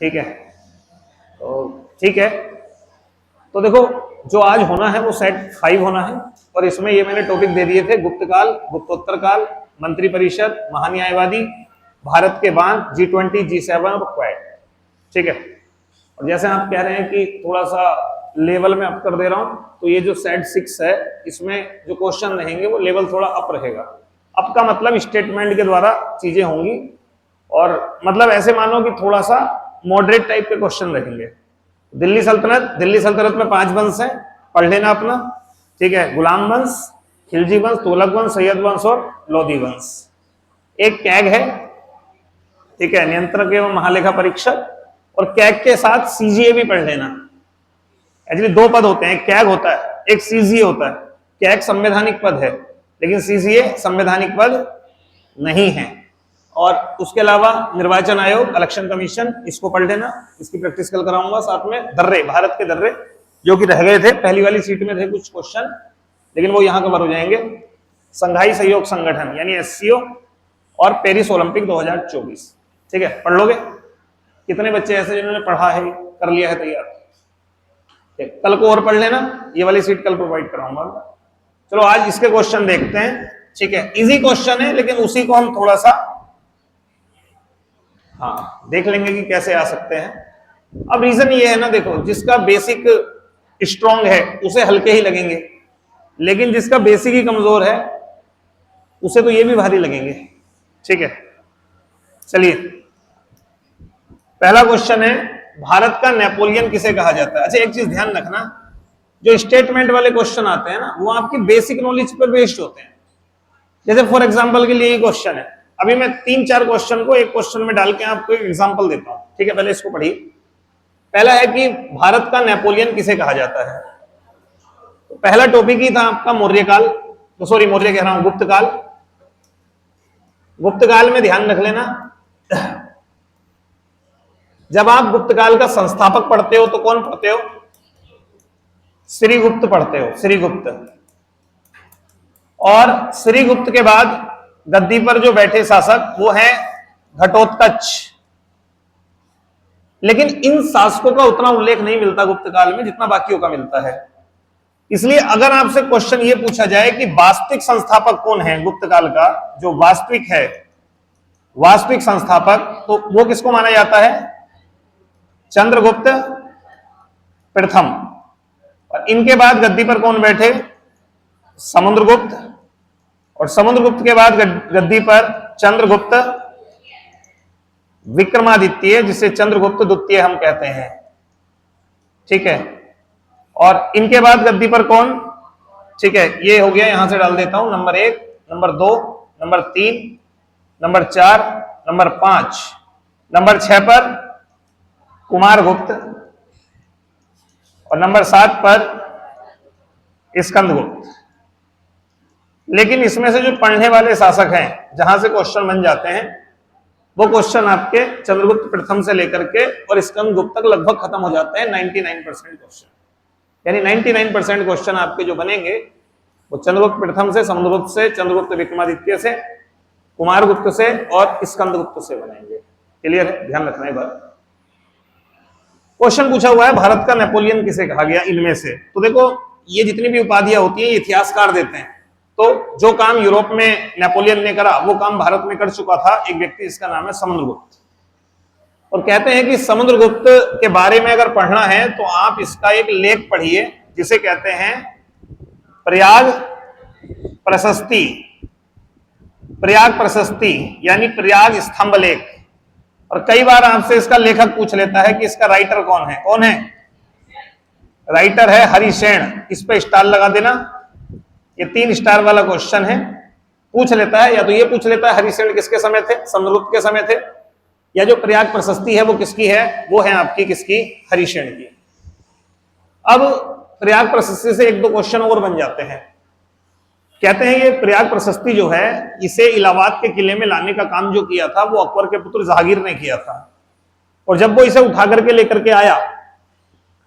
ठीक है, तो ठीक है, तो देखो जो आज होना है वो सेट 5 होना है, और इसमें ये मैंने टॉपिक दे दिए थे: गुप्त काल, गुप्तोत्तर काल, मंत्री परिषद, महान्यायवादी, भारत के बांध, G20, G7 और क्वाड। ठीक है, और जैसे आप कह रहे हैं कि थोड़ा सा लेवल में अप कर दे रहा हूं, तो ये जो सेट 6 है इसमें जो क्वेश्चन रहेंगे वो लेवल थोड़ा अप रहेगा। अप का मतलब स्टेटमेंट के द्वारा चीजें होंगी, और मतलब ऐसे मानो कि थोड़ा सा मॉडरेट टाइप के क्वेश्चन रहेंगे। दिल्ली सल्तनत में 5 वंश हैं, पढ़ लेना अपना। ठीक है, गुलाम वंश, खिलजी वंश, तुगलक वंश, सैयद वंश और लोधी वंश। एक कैग है, ठीक है, नियंत्रक एवं महालेखा परीक्षक, और कैग के साथ सीजीए भी पढ़ लेना। एक्चुअली 2 पद होते हैं, एक कैग होता है, एक सीजीए होता है। कैग संवैधानिक पद है, लेकिन सीजीए संवैधानिक पद नहीं है। और उसके अलावा निर्वाचन आयोग, इलेक्शन कमीशन, इसको पढ़ लेना, इसकी प्रैक्टिस कल कराऊंगा साथ में। दर्रे, भारत के दर्रे जो कि रह गए थे, पहली वाली सीट में थे कुछ क्वेश्चन, लेकिन वो यहां कवर हो जाएंगे। संघाई सहयोग संगठन यानी एससीओ, और पेरिस ओलंपिक 2024। ठीक है, पढ़ लोगे? कितने बच्चे ऐसे जिन्होंने पढ़ा है, कर लिया है तैयार? कल को और पढ़ लेना, ये वाली सीट कल प्रोवाइड कराऊंगा। चलो आज इसके क्वेश्चन देखते हैं। ठीक है, इजी क्वेश्चन है, लेकिन उसी को हम थोड़ा सा देख लेंगे कि कैसे आ सकते हैं। अब रीजन ये है ना, देखो जिसका बेसिक स्ट्रांग है उसे हल्के ही लगेंगे, लेकिन जिसका बेसिक ही कमजोर है उसे तो ये भी भारी लगेंगे। ठीक है, चलिए पहला क्वेश्चन है, भारत का नेपोलियन किसे कहा जाता है? अच्छा, एक चीज ध्यान रखना, जो स्टेटमेंट वाले क्वेश्चन आते हैं ना, वो आपकी बेसिक नॉलेज पर बेस्ड होते हैं। जैसे फॉर एग्जांपल के लिए ये क्वेश्चन है, अभी मैं 3-4 क्वेश्चन को एक क्वेश्चन में डाल के आपको एक एग्जांपल देता हूं। ठीक है, पहले इसको पढ़िए। पहला है कि भारत का नेपोलियन किसे कहा जाता है? तो पहला टॉपिक ही था आपका मौर्य काल, तो सॉरी मौर्य कह रहा हूं, गुप्त काल। गुप्त काल में ध्यान रख लेना, जब आप गुप्त काल का संस्थापक पढ़ते हो तो कौन पढ़ते हो? श्रीगुप्त पढ़ते हो, श्रीगुप्त। और श्रीगुप्त के बाद गद्दी पर जो बैठे शासक वो है घटोत्कच। लेकिन इन शासकों का उतना उल्लेख नहीं मिलता गुप्त काल में जितना बाकियों का मिलता है। इसलिए अगर आपसे क्वेश्चन ये पूछा जाए कि वास्तविक संस्थापक कौन है गुप्त काल का, जो वास्तविक है, वास्तविक संस्थापक, तो वो किसको माना जाता है? चंद्रगुप्त प्रथम। और इनके बाद गद्दी पर कौन बैठे? समुद्रगुप्त। और समुद्रगुप्त के बाद गद्दी पर चंद्रगुप्त विक्रमादित्य, जिसे चंद्रगुप्त द्वितीय हम कहते हैं। ठीक है, और इनके बाद गद्दी पर कौन? ठीक है, ये हो गया, यहां से डाल देता हूं, number 1, number 2, number 3, number 4, number 5, number 6 पर कुमारगुप्त, और नंबर 7 पर स्कंदगुप्त। लेकिन इसमें से जो पढ़ने वाले शासक हैं, जहां से क्वेश्चन बन जाते हैं, वो क्वेश्चन आपके चंद्रगुप्त प्रथम से लेकर के और स्कंदगुप्त तक लगभग खत्म हो जाते हैं। 99% क्वेश्चन, यानी 99% क्वेश्चन आपके जो बनेंगे वो चंद्रगुप्त प्रथम से, समुद्रगुप्त से, चंद्रगुप्त विक्रमादित्य से, कुमारगुप्त से और स्कंदगुप्त से बनेंगे। क्लियर है? ध्यान रखना है बात। क्वेश्चन पूछा हुआ है, भारत का नेपोलियन किसे कहा गया इनमें से? तो देखो, ये जितनी भी उपाधियां होती हैं ये इतिहासकार देते हैं। तो जो काम यूरोप में नेपोलियन ने करा वो काम भारत में कर चुका था एक व्यक्ति, इसका नाम है समुद्रगुप्त। और कहते हैं कि समुद्रगुप्त के बारे में अगर पढ़ना है तो आप इसका एक लेख पढ़िए, जिसे कहते हैं प्रयाग प्रशस्ति। प्रयाग प्रशस्ति यानी प्रयाग स्तंभ लेख। और कई बार आपसे इसका लेखक पूछ लेता है कि इसका राइटर कौन है? कौन है राइटर? है हरिसेन। इस पे स्टार लगा देना, ये 3 स्टार वाला क्वेश्चन है। पूछ लेता है, या तो ये पूछ लेता है हरिसेन किसके समय थे? समुद्रगुप्त के समय थे। या जो प्रयाग प्रशस्ति है वो किसकी है? वो है आपकी किसकी? हरिसेन की। अब प्रयाग प्रशस्ति से 1-2 क्वेश्चन और बन जाते हैं। कहते हैं ये प्रयाग प्रशस्ति जो है, इसे इलाहाबाद के किले में लाने का काम जो किया था वो अकबर के पुत्र जहांगीर ने किया था। और जब वो इसे उठा करके लेकर के आया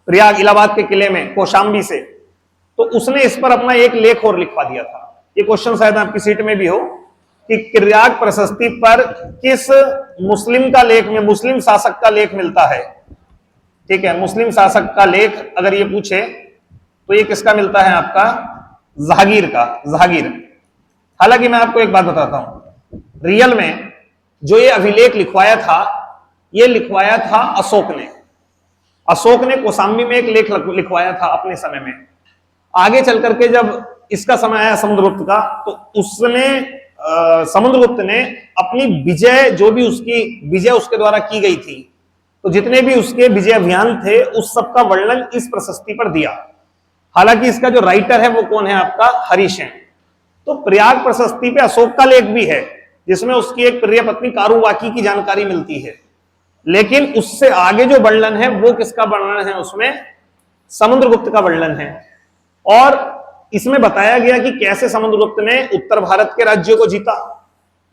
प्रयाग इलाहाबाद के किले में कौशाम्बी से, तो उसने इस पर अपना एक लेख और लिखवा दिया था। ये क्वेश्चन शायद आपकी सीट में भी हो। कि किर्याक प्रशस्ति पर किस मुस्लिम का लेख में, मुस्लिम शासक का लेख मिलता है। ठीक है, मुस्लिम शासक का लेख अगर ये पूछे तो ये किसका मिलता है, आपका जहांगीर का, जहांगीर। हालांकि मैं आपको एक बात बताता हूं, रियल में जो ये अभिलेख लिखवाया था, ये लिखवाया था अशोक ने। अशोक ने कौशाम्बी में एक लेख लिखवाया था अपने समय में। आगे चल करके जब इसका समय आया समुद्रगुप्त का, तो उसने समुद्रगुप्त ने अपनी विजय, जो भी उसकी विजय उसके द्वारा की गई थी, तो जितने भी उसके विजय अभियान थे उस सब का वर्णन इस प्रशस्ति पर दिया। हालांकि इसका जो राइटर है वो कौन है, आपका हरीश है। तो प्रयाग प्रशस्ति पे अशोक का लेख भी है जिसमें उसकी एक प्रिय पत्नी कारुवाकी की जानकारी मिलती है, लेकिन उससे आगे जो वर्णन है वो किसका वर्णन है, उसमें समुद्रगुप्त का वर्णन है। और इसमें बताया गया कि कैसे समुद्रगुप्त ने उत्तर भारत के राज्यों को जीता,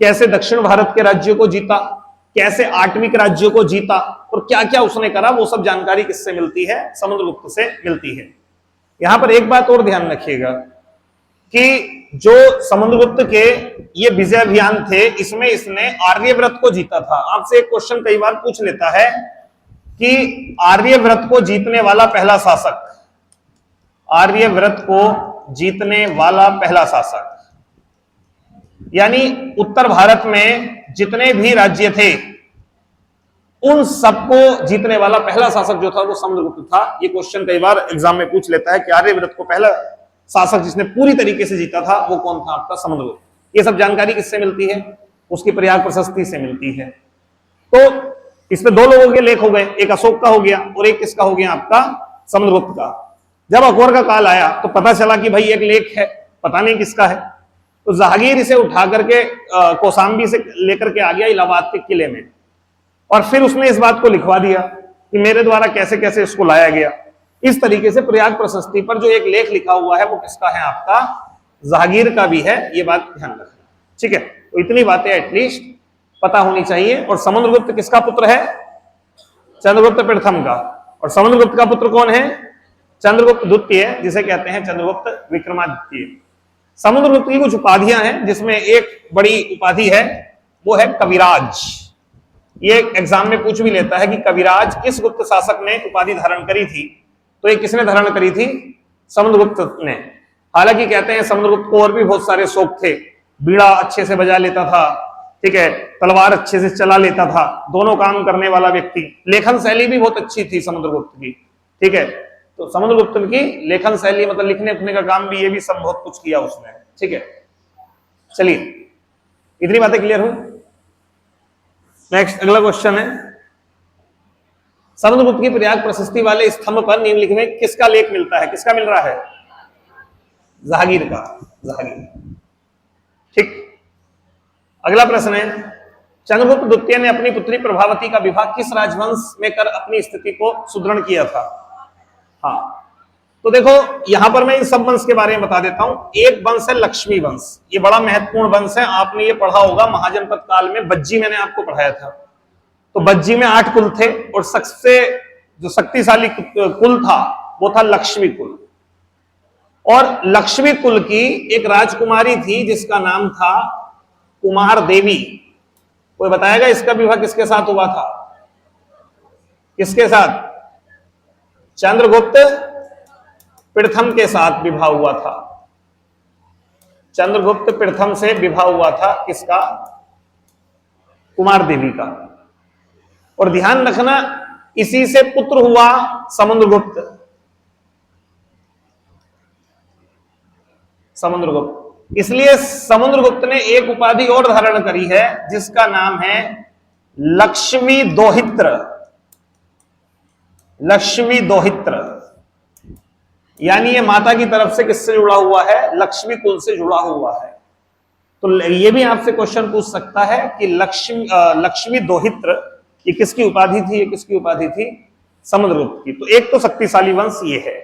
कैसे दक्षिण भारत के राज्यों को जीता, कैसे आठवीं राज्यों को जीता, और क्या क्या उसने करा, वो सब जानकारी किससे मिलती है, समुद्रगुप्त से मिलती है। यहां पर एक बात और ध्यान रखिएगा कि जो समुद्रगुप्त के ये विजय अभियान थे, इसमें इसने आर्यव्रत को जीता था। आपसे एक क्वेश्चन कई बार पूछ लेता है कि आर्यव्रत को जीतने वाला पहला शासक, आर्यव्रत को जीतने वाला पहला शासक, यानी उत्तर भारत में जितने भी राज्य थे उन सबको जीतने वाला पहला शासक जो था वो समुद्रगुप्त था। ये क्वेश्चन कई बार एग्जाम में पूछ लेता है कि आर्यव्रत को पहला शासक जिसने पूरी तरीके से जीता था वो कौन था, आपका समुद्रगुप्त। ये सब जानकारी किससे मिलती है, उसकी प्रयाग प्रशस्ति से मिलती है। तो इसमें दो लोगों के लेख हो गए, एक अशोक का हो गया और एक किसका हो गया, आपका समुद्रगुप्त का। जब अकबर का काल आया तो पता चला कि भाई एक लेख है, पता नहीं किसका है, तो जहांगीर इसे उठा करके कौशाम्बी से लेकर के आ गया इलाहाबाद के किले में, और फिर उसने इस बात को लिखवा दिया कि मेरे द्वारा कैसे कैसे इसको लाया गया। इस तरीके से प्रयाग प्रशस्ति पर जो एक लेख लिखा हुआ है वो किसका है, आपका जहांगीर का भी है। ये बात ध्यान रखना, ठीक है। तो इतनी बातें एटलीस्ट पता होनी चाहिए। और समुद्रगुप्त किसका पुत्र है, चंद्रगुप्त प्रथम का। और समुद्रगुप्त का पुत्र कौन है, चंद्रगुप्त द्वितीय, जिसे कहते हैं चंद्रगुप्त विक्रमादित्य। समुद्रगुप्त की कुछ उपाधियां हैं, जिसमें एक बड़ी उपाधि है वो है कविराज। ये एग्जाम में पूछ भी लेता है कि कविराज किस गुप्त शासक ने उपाधि धारण करी थी, तो ये किसने धारण करी थी, समुद्रगुप्त ने। हालांकि कहते हैं समुद्रगुप्त को और भी बहुत सारे शौक थे, बीड़ा अच्छे से बजा लेता था, ठीक है, तलवार अच्छे से चला लेता था, दोनों काम करने वाला व्यक्ति। लेखन शैली भी बहुत अच्छी थी समुद्रगुप्त की, ठीक है। तो समुद्रगुप्त की लेखन शैली, मतलब लिखने उठने का काम भी, ये भी सब बहुत कुछ किया उसने, ठीक है। चलिए, इतनी बातें क्लियर हुई। नेक्स्ट अगला क्वेश्चन है, समुद्रगुप्त की प्रयाग प्रशस्ति वाले स्तंभ पर निम्नलिखित में किसका लेख मिलता है, किसका मिल रहा है, जहांगीर का, जहांगीर, ठीक। अगला प्रश्न है, चंद्रगुप्त द्वितीय ने अपनी पुत्री प्रभावती का विवाह किस राजवंश में कर अपनी स्थिति को सुदृढ़ किया था। हाँ, तो देखो यहां पर मैं इन सब वंश के बारे में बता देता हूं। एक वंश है लक्ष्मी वंश, ये बड़ा महत्वपूर्ण वंश है, आपने ये पढ़ा होगा महाजनपद काल में, बज्जी मैंने आपको पढ़ाया था। तो बज्जी में 8 कुल थे और सबसे जो शक्तिशाली कुल था वो था लक्ष्मी कुल। और लक्ष्मी कुल की एक राजकुमारी थी जिसका नाम था कुमार देवी। कोई बताएगा इसका विवाह किसके साथ हुआ था, किसके साथ, चंद्रगुप्त प्रथम के साथ विवाह हुआ था। चंद्रगुप्त प्रथम से विवाह हुआ था किसका, कुमार देवी का। और ध्यान रखना इसी से पुत्र हुआ समुद्रगुप्त, समुद्रगुप्त। इसलिए समुद्रगुप्त ने एक उपाधि और धारण करी है जिसका नाम है लक्ष्मी दोहित्र, लक्ष्मी दोहित्र। यानी ये माता की तरफ से किससे जुड़ा हुआ है, लक्ष्मी कुल से जुड़ा हुआ है। तो ये भी आपसे क्वेश्चन पूछ सकता है कि लक्ष्मी दोहित्र ये किसकी उपाधि थी, ये किसकी उपाधि थी, समुद्रगुप्त की। तो एक तो शक्तिशाली वंश ये है।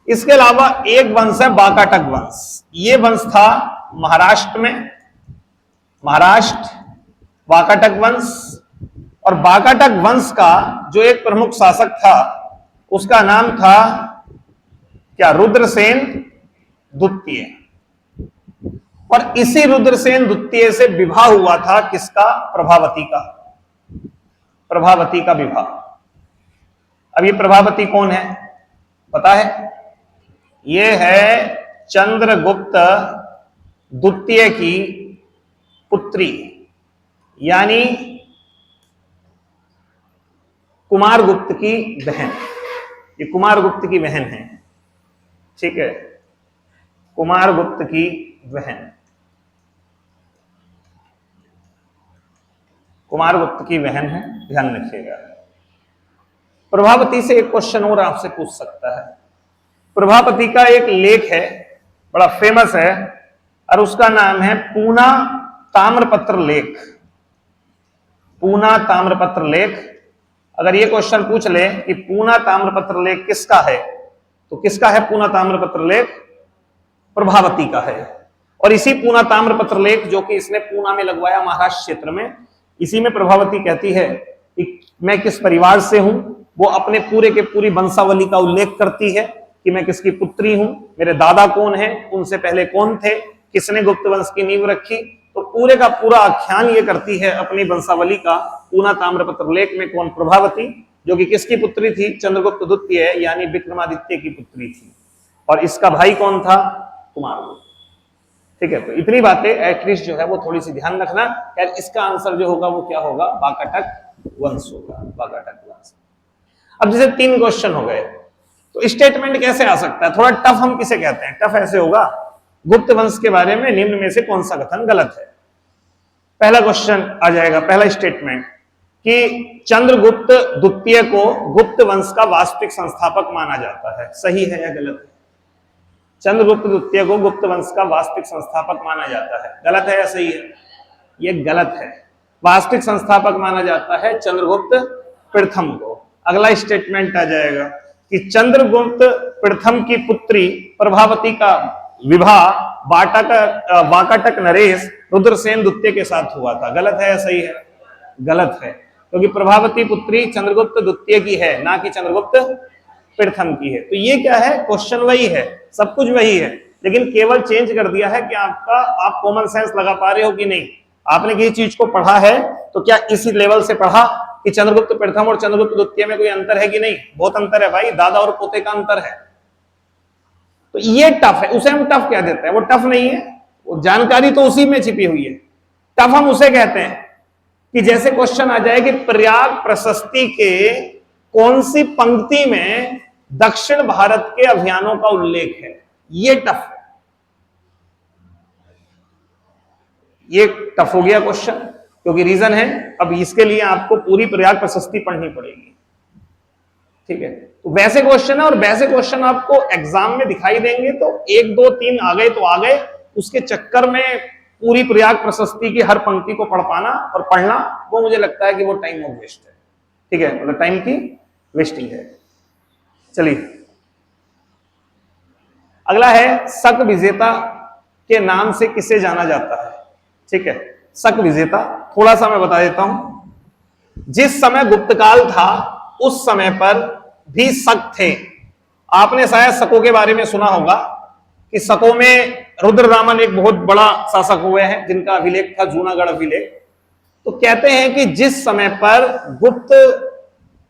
इसके अलावा एक वंश है बाकाटक वंश। ये वंश था महाराष्ट्र में, महाराष्ट्र, बाकाटक वंश। और बाकाटक वंश का जो एक प्रमुख शासक था उसका नाम था क्या, रुद्रसेन द्वितीय। और इसी रुद्रसेन द्वितीय से विवाह हुआ था किसका? प्रभावती का। प्रभावती का विवाह। अब ये प्रभावती कौन है पता है? ये है चंद्रगुप्त द्वितीय की पुत्री, यानी कुमारगुप्त की बहन। ये कुमारगुप्त की बहन है, ठीक है, कुमारगुप्त की बहन, कुमारगुप्त की बहन है, ध्यान रखिएगा। प्रभावती से एक क्वेश्चन और आपसे पूछ सकता है। प्रभावती का एक लेख है, बड़ा फेमस है, और उसका नाम है पूना ताम्रपत्र लेख। पूना ताम्रपत्र लेख। अगर ये क्वेश्चन पूछ ले कि पूना ताम्रपत्र लेख किसका है, तो किसका है पूना ताम्रपत्र लेख? प्रभावती का है। और इसी पूना ताम्रपत्र लेख जो कि इसने पूना में लगवाया महाराष्ट्र क्षेत्र में, इसी में प्रभावती कहती है कि मैं किस परिवार से हूं। वो अपने पूरे के पूरी वंशावली का उल्लेख करती है कि मैं किसकी पुत्री हूं, मेरे दादा कौन है, उनसे पहले कौन थे, किसने गुप्त वंश की नींव रखी। तो पूरे का पूरा आख्यान ये करती है अपनी वंशावली का पूना ताम्रपत्र लेख में। कौन? प्रभावती, जो कि किसकी पुत्री थी? चंद्रगुप्त द्वितीय यानी विक्रमादित्य की पुत्री थी। और इसका भाई कौन था? कुमारगुप्त। ठीक है, तो इतनी बातें एटलीस्ट जो है वो थोड़ी सी ध्यान रखना। यार इसका आंसर जो होगा वो क्या होगा? वाकाटक वंश होगा, वाकाटक वंश। अब जैसे 3 क्वेश्चन हो गए, तो स्टेटमेंट कैसे आ सकता है? थोड़ा टफ हम किसे कहते हैं? टफ ऐसे होगा, गुप्त वंश के बारे में निम्न में से कौन सा कथन गलत है। पहला क्वेश्चन आ जाएगा, पहला स्टेटमेंट कि चंद्रगुप्त द्वितीय को गुप्त वंश का वास्तविक संस्थापक माना जाता है। सही है या गलत है? चंद्रगुप्त द्वितीय को गुप्त वंश का वास्तविक संस्थापक माना जाता है। गलत है या सही है? ये गलत है। वास्तविक संस्थापक माना जाता है चंद्रगुप्त प्रथम को। अगला स्टेटमेंट आ जाएगा कि चंद्रगुप्त प्रथम की पुत्री प्रभावती का विवाह वाकाटक नरेश रुद्रसेन द्वितीय के साथ हुआ था। गलत है या सही है? गलत है, क्योंकि प्रभावती पुत्री चंद्रगुप्त द्वितीय की है, ना कि चंद्रगुप्त प्रथम की है। तो ये क्या है? क्वेश्चन वही है, सब कुछ वही है, लेकिन केवल चेंज कर दिया है कि आप कॉमन सेंस लगा पा रहे हो कि नहीं। आपने किसी चीज को पढ़ा है तो क्या इसी लेवल से पढ़ा कि चंद्रगुप्त प्रथम और चंद्रगुप्त द्वितीय में कोई अंतर है कि नहीं? बहुत अंतर है भाई, दादा और पोते का अंतर है। तो ये टफ है, उसे हम टफ कह देते हैं। वो टफ नहीं है, वो जानकारी तो उसी में छिपी हुई है। टफ हम उसे कहते हैं कि जैसे क्वेश्चन आ जाए कि प्रयाग प्रशस्ति के कौन सी पंक्ति में दक्षिण भारत के अभियानों का उल्लेख है। ये टफ है, ये टफ हो गया क्वेश्चन, क्योंकि रीजन है अब इसके लिए आपको पूरी प्रयाग प्रशस्ति पढ़नी पड़ेगी। ठीक है, तो वैसे क्वेश्चन है, और वैसे क्वेश्चन आपको एग्जाम में दिखाई देंगे तो 1 2 3 आ गए तो आ गए। उसके चक्कर में पूरी प्रयाग प्रशस्ति की हर पंक्ति को पढ़ पाना और पढ़ना, वो मुझे लगता है कि वो टाइम ऑफ वेस्ट है। ठीक है, मतलब टाइम की वेस्टिंग है। चलिए अगला है शक विजेता के नाम से किसे जाना जाता है। ठीक है, शक विजेता थोड़ा सा मैं बता देता हूं। जिस समय गुप्तकाल था उस समय पर भी शक थे। आपने शायद शकों के बारे में सुना होगा कि शकों में रुद्ररामन एक बहुत बड़ा शासक हुए हैं जिनका अभिलेख था जूनागढ़ अभिलेख। तो कहते हैं कि जिस समय पर गुप्त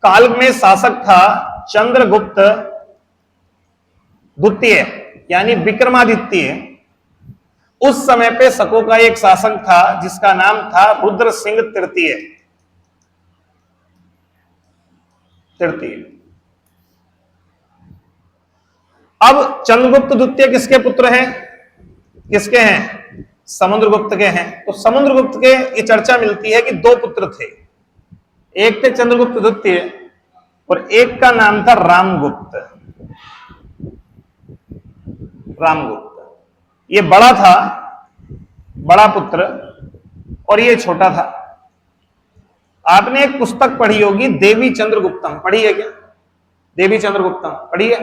काल में शासक था चंद्रगुप्त द्वितीय यानी विक्रमादित्य, उस समय पे शकों का एक शासक था जिसका नाम था रुद्र सिंह तृतीय। अब चंद्रगुप्त द्वितीय किसके पुत्र हैं? किसके हैं? समुद्रगुप्त के हैं। तो समुद्रगुप्त के ये चर्चा मिलती है कि 2 पुत्र थे, एक थे चंद्रगुप्त द्वितीय और एक का नाम था रामगुप्त। रामगुप्त ये बड़ा था, बड़ा पुत्र, और ये छोटा था। आपने एक पुस्तक पढ़ी होगी देवी चंद्रगुप्तम, पढ़ी है क्या? देवी चंद्रगुप्तम पढ़ी है?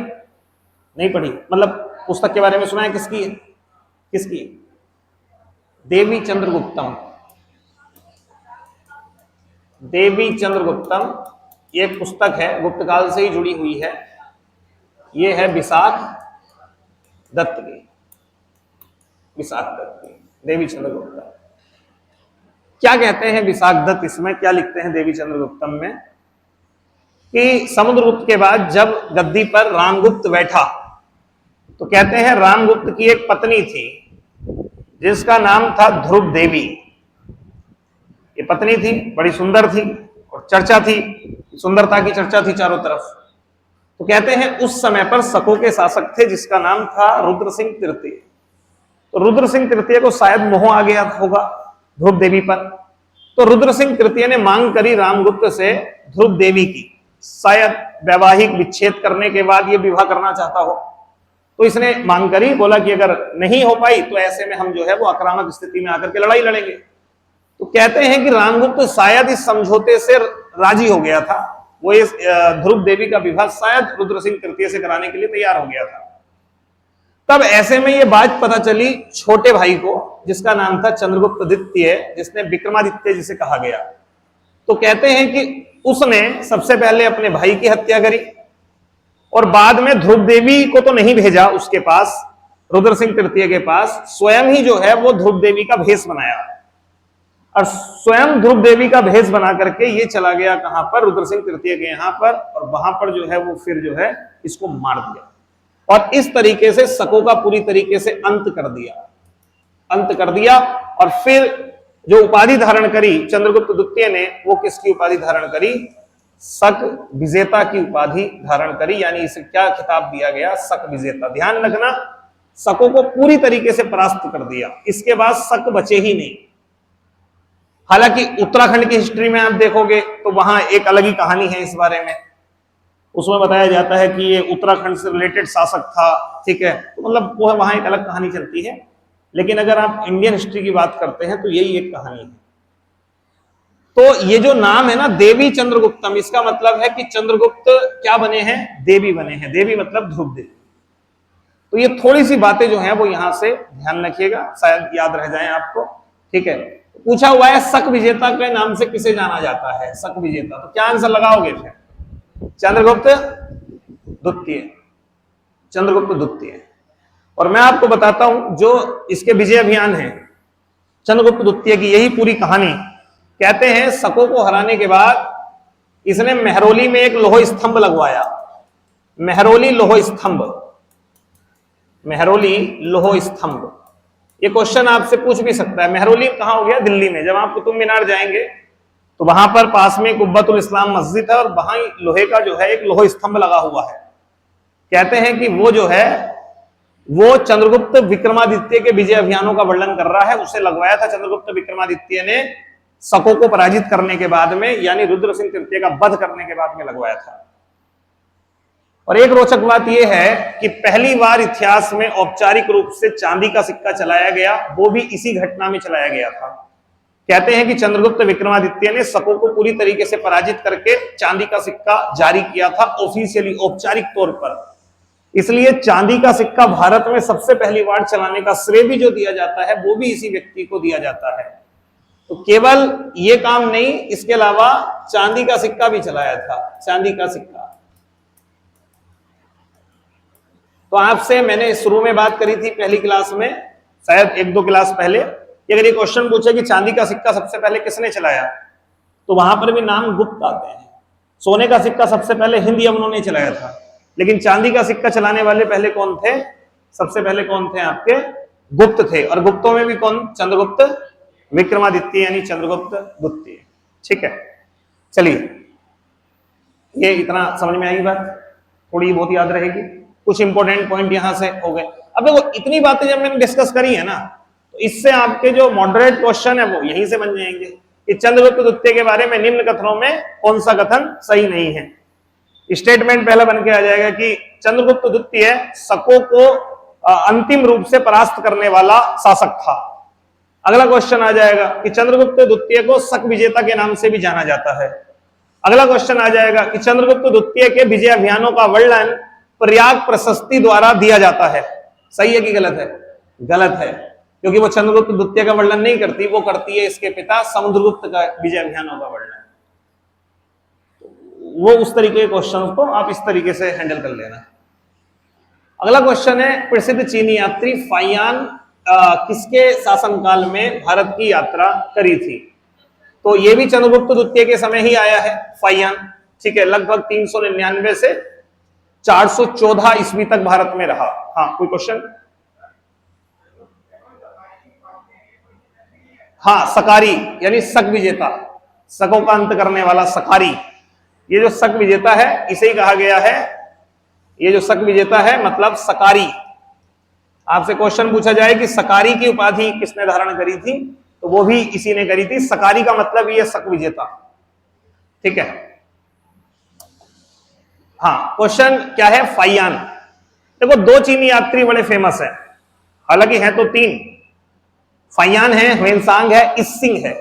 नहीं पढ़ी, मतलब पुस्तक के बारे में सुना है? किसकी है? किसकी? देवी चंद्रगुप्तम। देवी चंद्रगुप्तम ये पुस्तक है, गुप्त काल से ही जुड़ी हुई है। ये है विशाख दत्त की, विशाख दत्त की। देवी चंद्रगुप्त। क्या कहते हैं विशाखदत्त इसमें, क्या लिखते हैं देवी चंद्रगुप्तम में कि समुद्रगुप्त के बाद जब गद्दी पर रामगुप्त बैठा तो कहते हैं रामगुप्त की एक पत्नी थी जिसका नाम था ध्रुव देवी। ये पत्नी थी, बड़ी सुंदर थी और चर्चा थी, सुंदरता की चर्चा थी चारों तरफ। तो कहते हैं उस समय पर शकों के शासक थे जिसका नाम था रुद्र सिंह तृतीय। तो रुद्र सिंह तृतीय को शायद मोह आ गया होगा ध्रुव देवी पर, तो रुद्र सिंह तृतीय ने मांग करी रामगुप्त से ध्रुव देवी की, शायद वैवाहिक विच्छेद करने के बाद ये विवाह करना चाहता हो। तो इसने मांग करी, बोला कि अगर नहीं हो पाई तो ऐसे में हम जो है वो आक्रामक स्थिति में आकर के लड़ाई लड़ेंगे। तो कहते हैं कि रामगुप्त शायद इस समझौते से राजी हो गया था, वो इस ध्रुव देवी का विवाह शायद रुद्र सिंह तृतीय से कराने के लिए तैयार हो गया था। तब ऐसे में ये बात पता चली छोटे भाई को जिसका नाम था चंद्रगुप्त द्वितीय, जिसने विक्रमादित्य जिसे कहा गया। तो कहते हैं कि उसने सबसे पहले अपने भाई की हत्या करी और बाद में ध्रुव देवी को तो नहीं भेजा उसके पास, रुद्र सिंह तृतीय के पास, स्वयं ही जो है वो ध्रुव देवी का भेष बनाया और स्वयं ध्रुव देवी का भेष बना करके ये चला गया कहां पर, रुद्र सिंह तृतीय के यहां पर, और वहां पर जो है वो फिर जो है इसको मार दिया और इस तरीके से शकों का पूरी तरीके से अंत कर दिया। और फिर जो उपाधि धारण करी चंद्रगुप्त द्वितीय ने, वो किसकी उपाधि धारण करी? शक विजेता की उपाधि धारण करी, यानी इसे क्या खिताब दिया गया? शक विजेता। ध्यान रखना, शकों को पूरी तरीके से परास्त कर दिया, इसके बाद शक बचे ही नहीं। हालांकि उत्तराखंड की हिस्ट्री में आप देखोगे तो वहां एक अलग ही कहानी है इस बारे में। उसमें बताया जाता है कि ये उत्तराखंड से रिलेटेड शासक था, ठीक है, तो मतलब वो वहां एक अलग कहानी चलती है। लेकिन अगर आप इंडियन हिस्ट्री की बात करते हैं तो यही एक कहानी है। तो ये जो नाम है ना देवी चंद्रगुप्तम, इसका मतलब है कि चंद्रगुप्त क्या बने हैं? देवी बने हैं। देवी मतलब ध्रुव देवी। तो ये थोड़ी सी बातें जो हैं वो यहां से ध्यान रखिएगा, शायद याद रह जाए आपको, ठीक है। पूछा हुआ है शक विजेता के नाम से किसे जाना जाता है? शक विजेता। तो क्या आंसर लगाओगे फिर? चंद्रगुप्त द्वितीय, चंद्रगुप्त द्वितीय। और मैं आपको बताता हूं जो इसके विजय अभियान है चंद्रगुप्त द्वितीय की, यही पूरी कहानी। कहते हैं शकों को हराने के बाद इसने मेहरौली में एक लोह स्तंभ लगवाया। मेहरौली लोह स्तंभ, मेहरौली लोह स्तंभ। ये क्वेश्चन आपसे पूछ भी सकता है। मेहरौली कहां हो गया? दिल्ली में। जब आप कुतुब मीनार जाएंगे तो वहां पर पास में कुब्बतुल इस्लाम मस्जिद है और वहां लोहे का जो है एक लोह स्तंभ लगा हुआ है। कहते हैं कि वो जो है वो चंद्रगुप्त विक्रमादित्य के विजय अभियानों का वर्णन कर रहा है। उसे लगवाया था चंद्रगुप्त विक्रमादित्य ने शकों को पराजित करने के बाद में, यानी रुद्र सिंह तृतीय का वध करने के बाद में लगवाया था। और एक रोचक बात यह है कि पहली बार इतिहास में औपचारिक रूप से चांदी का सिक्का चलाया गया, वो भी इसी घटना में चलाया गया था। कहते हैं कि चंद्रगुप्त विक्रमादित्य ने शकों को पूरी तरीके से पराजित करके चांदी का सिक्का जारी किया था ऑफिशियली, औपचारिक तौर पर। इसलिए चांदी का सिक्का भारत में सबसे पहली बार चलाने का श्रेय भी जो दिया जाता है वो भी इसी व्यक्ति को दिया जाता है। तो केवल ये काम नहीं, इसके अलावा चांदी का सिक्का भी चलाया था, चांदी का सिक्का। तो आपसे मैंने शुरू में बात करी थी पहली क्लास में, शायद 1-2 क्लास पहले, अगर ये क्वेश्चन पूछे कि चांदी का सिक्का सबसे पहले किसने चलाया, तो वहां पर भी नाम गुप्त आते हैं। सोने का सिक्का सबसे पहले हिंद यवनों ने चलाया था, लेकिन चांदी का सिक्का चलाने वाले पहले कौन थे? सबसे पहले कौन थे? आपके गुप्त थे। और गुप्तों में भी कौन? चंद्रगुप्त विक्रमादित्य, यानी चंद्रगुप्त द्वितीय। ठीक है, चलिए, ये इतना समझ में आई बात, थोड़ी बहुत याद रहेगी। कुछ इंपॉर्टेंट पॉइंट यहां से हो गए। अब देखो, इतनी बातें जब मैंने डिस्कस करी है ना, तो इससे आपके जो मॉडरेट क्वेश्चन है वो यहीं से बन जाएंगे कि चंद्रगुप्त द्वितीय के बारे में निम्न कथनों में कौन सा कथन सही नहीं है। स्टेटमेंट पहला बन के आ जाएगा कि चंद्रगुप्त द्वितीय शकों को अंतिम रूप से परास्त करने वाला शासक था। अगला क्वेश्चन आ जाएगा कि चंद्रगुप्त द्वितीय को शक विजेता के नाम से भी जाना जाता है। अगला क्वेश्चन आ जाएगा कि चंद्रगुप्त द्वितीय के विजय अभियानों का वर्णन प्रयाग प्रशस्ति द्वारा दिया जाता है। सही है कि गलत है? गलत है, क्योंकि वो चंद्रगुप्त द्वितीय का वर्णन नहीं करती, वो करती है इसके पिता समुद्रगुप्त का विजय अभियानों का वर्णन। वो उस तरीके के क्वेश्चन को आप इस तरीके से हैंडल कर लेना। अगला क्वेश्चन है, प्रसिद्ध चीनी यात्री फाइयान किसके शासनकाल में भारत की यात्रा करी थी? तो ये भी चंद्रगुप्त द्वितीय के समय ही आया है, फाइयान। ठीक है, लगभग 399 से 414 ईस्वी तक भारत में रहा। हाँ, कोई क्वेश्चन? हाँ, सकारी यानी शक विजेता, शकों का अंत करने वाला सकारी। ये जो शक विजेता है इसे ही कहा गया है, ये जो शक विजेता है मतलब सकारी। आपसे क्वेश्चन पूछा जाए कि सकारी की उपाधि किसने धारण करी थी, तो वो भी इसी ने करी थी। सकारी का मतलब ये शक विजेता। ठीक है। हाँ, क्वेश्चन क्या है? फाइयान। देखो, दो चीनी यात्री बड़े फेमस हैं, हालांकि हैं तो तीन। फाइयान है, ह्वेनसांग है, इसिंग है,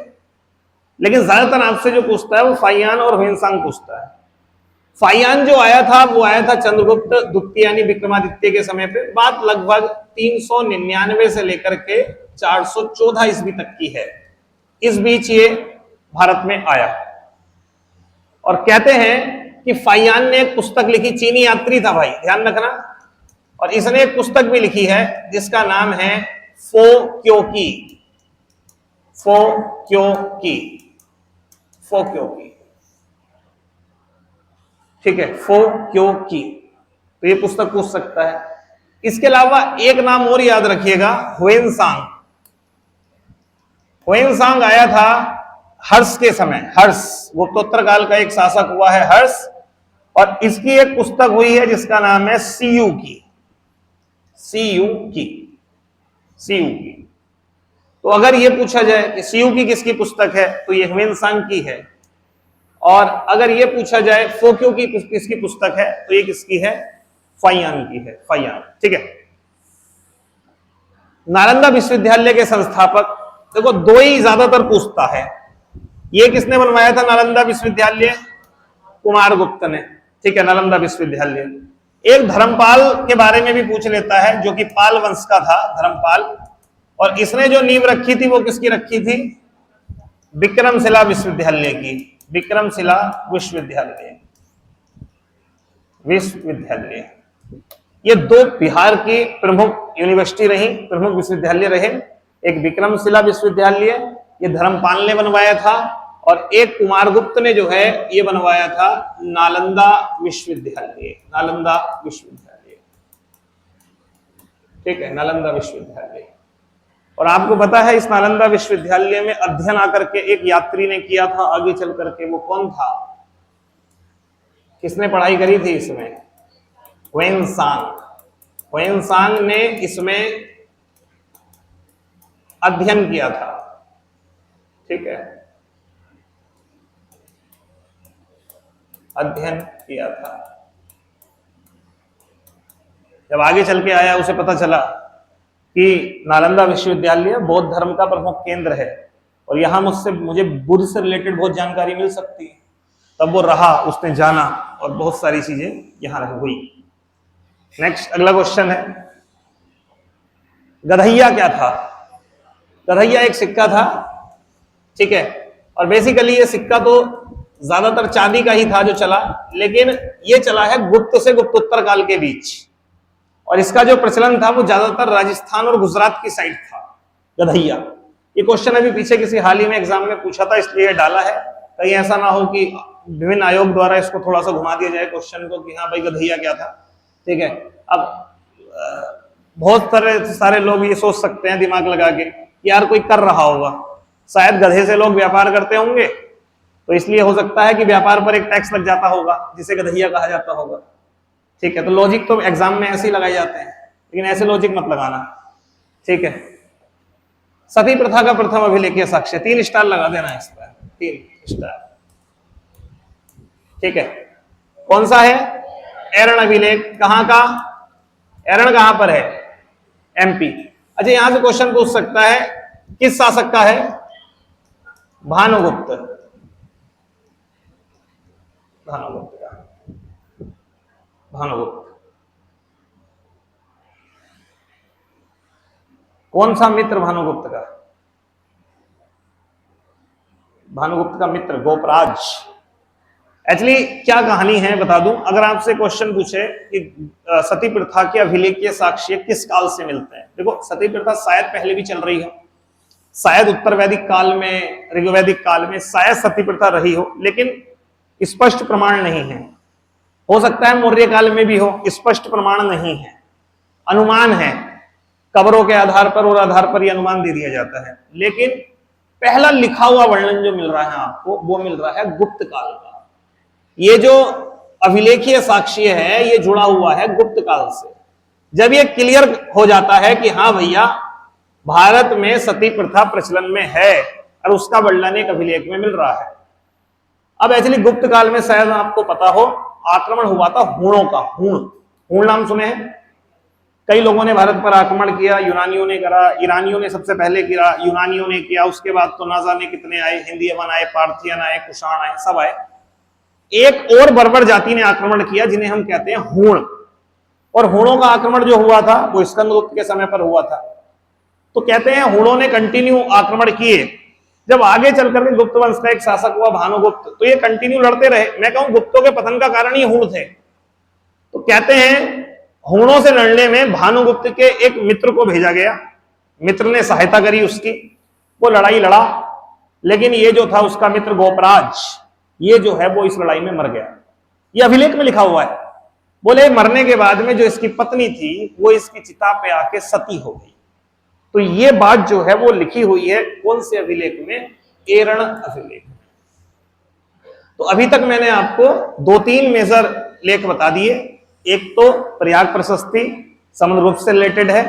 लेकिन ज्यादातर आपसे जो पूछता है वो फाइयान और ह्वेनसांग पूछता है। फाइयान जो आया था वो आया था चंद्रगुप्त द्वितीय यानी विक्रमादित्य के समय पे। बात लगभग 399 से लेकर के 414 ईस्वी तक की है। इस बीच ये भारत में आया। और कहते हैं कि फाइयान ने एक पुस्तक लिखी, चीनी यात्री था भाई, ध्यान रखना। और इसने एक पुस्तक भी लिखी है जिसका नाम है फो क्यो की। फो क्यो की, फो क्यो की। ठीक है, फो क्यो की, तो ये पुस्तक पूछ सकता है। इसके अलावा एक नाम और याद रखिएगा, ह्वेनसांग। ह्वेनसांग आया था हर्ष के समय। हर्ष गुप्तोत्तर काल का एक शासक हुआ है, हर्ष। और इसकी एक पुस्तक हुई है जिसका नाम है सीयू की। सीयू की, सीयू की। तो अगर ये पूछा जाए कि सीयू की किसकी पुस्तक है, तो ये ह्वेनसांग की है। और अगर ये पूछा जाए फोक्यो की किसकी पुस्तक है, तो ये किसकी है? फाइयान की है, फाइयान। ठीक है। नालंदा विश्वविद्यालय के संस्थापक, देखो दो ही ज्यादातर पूछता है। ये किसने बनवाया था नालंदा विश्वविद्यालय? कुमारगुप्त ने। ठीक है, नालंदा विश्वविद्यालय। एक धर्मपाल के बारे में भी पूछ लेता है, जो कि पाल वंश का था, धर्मपाल। और इसने जो नींव रखी थी वो किसकी रखी थी? विक्रमशिला विश्वविद्यालय की। विक्रमशिला विश्वविद्यालय, विश्वविद्यालय। ये दो बिहार की प्रमुख यूनिवर्सिटी रही, प्रमुख विश्वविद्यालय रहे। एक विक्रमशिला विश्वविद्यालय, ये धर्मपाल ने बनवाया था। और एक कुमारगुप्त ने जो है ये बनवाया था नालंदा विश्वविद्यालय। नालंदा विश्वविद्यालय, ठीक है, नालंदा विश्वविद्यालय। और आपको पता है इस नालंदा विश्वविद्यालय में अध्ययन आकर के एक यात्री ने किया था आगे चल करके, वो कौन था? किसने पढ़ाई करी थी इसमें? ह्वेनसांग। ह्वेनसांग ने इसमें अध्ययन किया था। ठीक है, अध्ययन किया था। जब आगे चल के आया उसे पता चला कि नालंदा विश्वविद्यालय बौद्ध धर्म का प्रमुख केंद्र है और यहां मुझे बुद्ध से रिलेटेड बहुत जानकारी मिल सकती है। तब वो रहा, उसने जाना और बहुत सारी चीजें यहां हुई। नेक्स्ट, अगला क्वेश्चन है, गधैया क्या था? गधैया एक सिक्का था। ठीक है, और बेसिकली ये सिक्का तो ज्यादातर चांदी का ही था जो चला, लेकिन ये चला है गुप्त से गुप्तोत्तर काल के बीच। और इसका जो प्रचलन था वो ज्यादातर राजस्थान और गुजरात की साइड था, गधैया। ये क्वेश्चन अभी पीछे किसी हाल ही में एग्जाम में पूछा था, इसलिए डाला है। कहीं ऐसा ना हो कि विभिन्न आयोग द्वारा इसको थोड़ा सा घुमा दिया जाए क्वेश्चन को कि हाँ भाई गधैया क्या था। ठीक है, अब बहुत सारे लोग ये सोच सकते हैं दिमाग लगा के कि यार कोई कर रहा होगा, शायद गधे से लोग व्यापार करते होंगे, तो इसलिए हो सकता है कि व्यापार पर एक टैक्स लग जाता होगा जिसे गधैया कहा जाता होगा। ठीक है, तो लॉजिक तो एग्जाम में ऐसे ही लगाए जाते हैं, लेकिन ऐसे लॉजिक मत लगाना। ठीक है, सती प्रथा का प्रथम अभिलेखीय साक्ष्य, 3 स्टार लगा देना इस पर, 3 स्टार। ठीक है, कौन सा है? एरण अभिलेख। कहां का? एरण कहां पर है? एमपी। अच्छा, यहां से क्वेश्चन पूछ सकता है किस शासक का है? भानुगुप्त। भानुगुप्त का, भानुगुप्त। कौन सा मित्र भानुगुप्त का? भानुगुप्त का मित्र गोपराज। एक्चुअली क्या कहानी है बता दूं, अगर आपसे क्वेश्चन पूछे कि सती प्रथा के अभिलेखीय साक्ष्य किस काल से मिलते हैं, देखो सती प्रथा शायद पहले भी चल रही हो, शायद उत्तर वैदिक काल में, ऋग्वैदिक काल में शायद सती प्रथा रही हो, लेकिन स्पष्ट प्रमाण नहीं है। हो सकता है मौर्य काल में भी हो, स्पष्ट प्रमाण नहीं है, अनुमान है, कब्रों के आधार पर और आधार पर यह अनुमान दे दिया जाता है। लेकिन पहला लिखा हुआ वर्णन जो मिल रहा है आपको, वो मिल रहा है गुप्त काल का। ये जो अभिलेखीय साक्ष्य है ये जुड़ा हुआ है गुप्त काल से। जब ये क्लियर हो जाता है कि हाँ भैया भारत में सती प्रथा प्रचलन में है और उसका वर्णन एक अभिलेख में मिल रहा है। अब एक्चुअली गुप्त काल में शायद आपको पता हो आक्रमण हुआ था हूणों का। हूण नाम सुने हैं? कई लोगों ने भारत पर आक्रमण किया, यूनानियों ने करा, ईरानियों ने सबसे पहले किया, यूनानियों ने किया, उसके बाद तो ना जाने कितने आए, हिंदियन आए, पार्थियन आए, कुषाण आए, सब आए। एक और बर्बर जाति ने आक्रमण किया जिन्हें हम कहते हैं हूण। और हूणों का आक्रमण जो हुआ था वो स्कंदगुप्त के समय पर हुआ था। तो कहते हैं हूणों ने कंटिन्यू आक्रमण किए। जब आगे चलकर के गुप्त वंश का एक शासक हुआ भानुगुप्त, तो ये कंटिन्यू लड़ते रहे। मैं कहूं गुप्तों के पतन का कारण ये हूण थे। तो कहते हैं हूणों से लड़ने में भानुगुप्त के एक मित्र को भेजा गया, मित्र ने सहायता करी उसकी, वो लड़ाई लड़ा, लेकिन ये जो था उसका मित्र गोपराज, ये जो है वो इस लड़ाई में मर गया। ये अभिलेख में लिखा हुआ है। बोले मरने के बाद में जो इसकी पत्नी थी वो इसकी चिता पे आके सती हो गई। तो ये बात जो है वो लिखी हुई है कौन से अभिलेख में? एरण अभिलेख। तो अभी तक मैंने आपको 2-3 मेजर लेख बता दिए। एक तो प्रयाग प्रशस्ति समुद्रगुप्त से रिलेटेड है,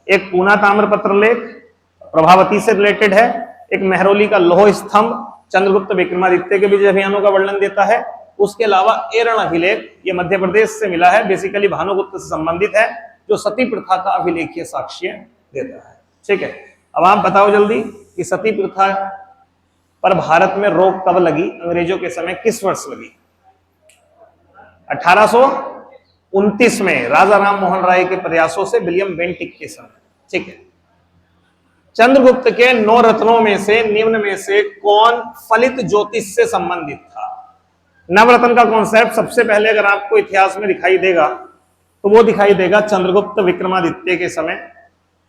एक पूना ताम्रपत्र लेख प्रभावती से रिलेटेड है, एक मेहरौली का लौह स्तंभ चंद्रगुप्त विक्रमादित्य के विजय अभियानों का वर्णन देता है। उसके अलावा एरण अभिलेख ये मध्य प्रदेश से मिला है, बेसिकली भानुगुप्त से संबंधित है, जो सती प्रथा का अभिलेखीय साक्ष्य देता है। ठीक है, अब आप बताओ जल्दी कि सती प्रथा पर भारत में रोक कब लगी? अंग्रेजों के समय किस वर्ष लगी? 1829 में राजा राम मोहन राय के प्रयासों से विलियम बेंटिक के समय। ठीक है, चंद्रगुप्त के 9 रत्नों में से निम्न में से कौन फलित ज्योतिष से संबंधित था? नवरत्न का कॉन्सेप्ट सबसे पहले अगर आपको इतिहास में दिखाई देगा तो वो दिखाई देगा चंद्रगुप्त विक्रमादित्य के समय।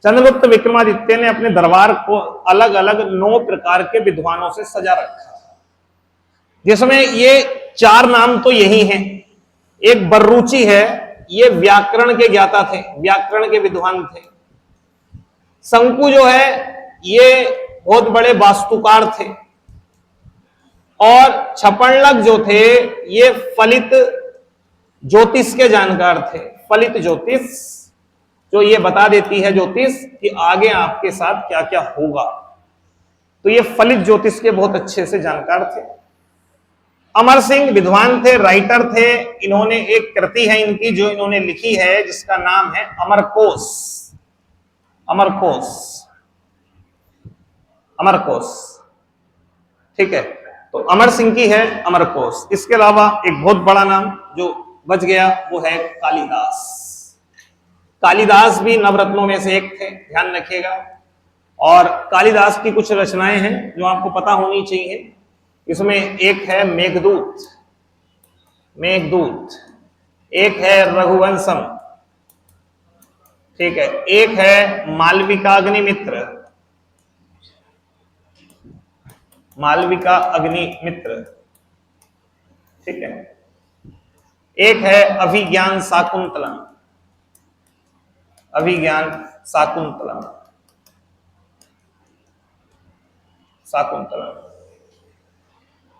चंद्रगुप्त विक्रमादित्य ने अपने दरबार को अलग अलग 9 प्रकार के विद्वानों से सजा रखा, जिसमें ये 4 नाम तो यही हैं। एक बर्रुचि है, ये व्याकरण के ज्ञाता थे, व्याकरण के विद्वान थे। शंकु जो है ये बहुत बड़े वास्तुकार थे। और छपणलक जो थे ये फलित ज्योतिष के जानकार थे। फलित ज्योतिष जो ये बता देती है ज्योतिष कि आगे आपके साथ क्या क्या होगा, तो ये फलित ज्योतिष के बहुत अच्छे से जानकार थे। अमर सिंह विद्वान थे, राइटर थे। इन्होंने एक कृति है इनकी जो इन्होंने लिखी है जिसका नाम है अमरकोश। अमरकोश, अमरकोश। ठीक है, तो अमर सिंह की है अमरकोश। इसके अलावा एक बहुत बड़ा नाम जो बच गया वो है कालिदास। कालिदास भी नवरत्नों में से एक थे, ध्यान रखिएगा। और कालिदास की कुछ रचनाएं हैं जो आपको पता होनी चाहिए। इसमें एक है मेघदूत, मेघदूत, एक है रघुवंशम, ठीक है, एक है मालविका अग्निमित्र, मालविका अग्निमित्र, ठीक है, एक है अभिज्ञान शाकुंतलम, अभिज्ञान शाकुंतलम, शाकुंतलम।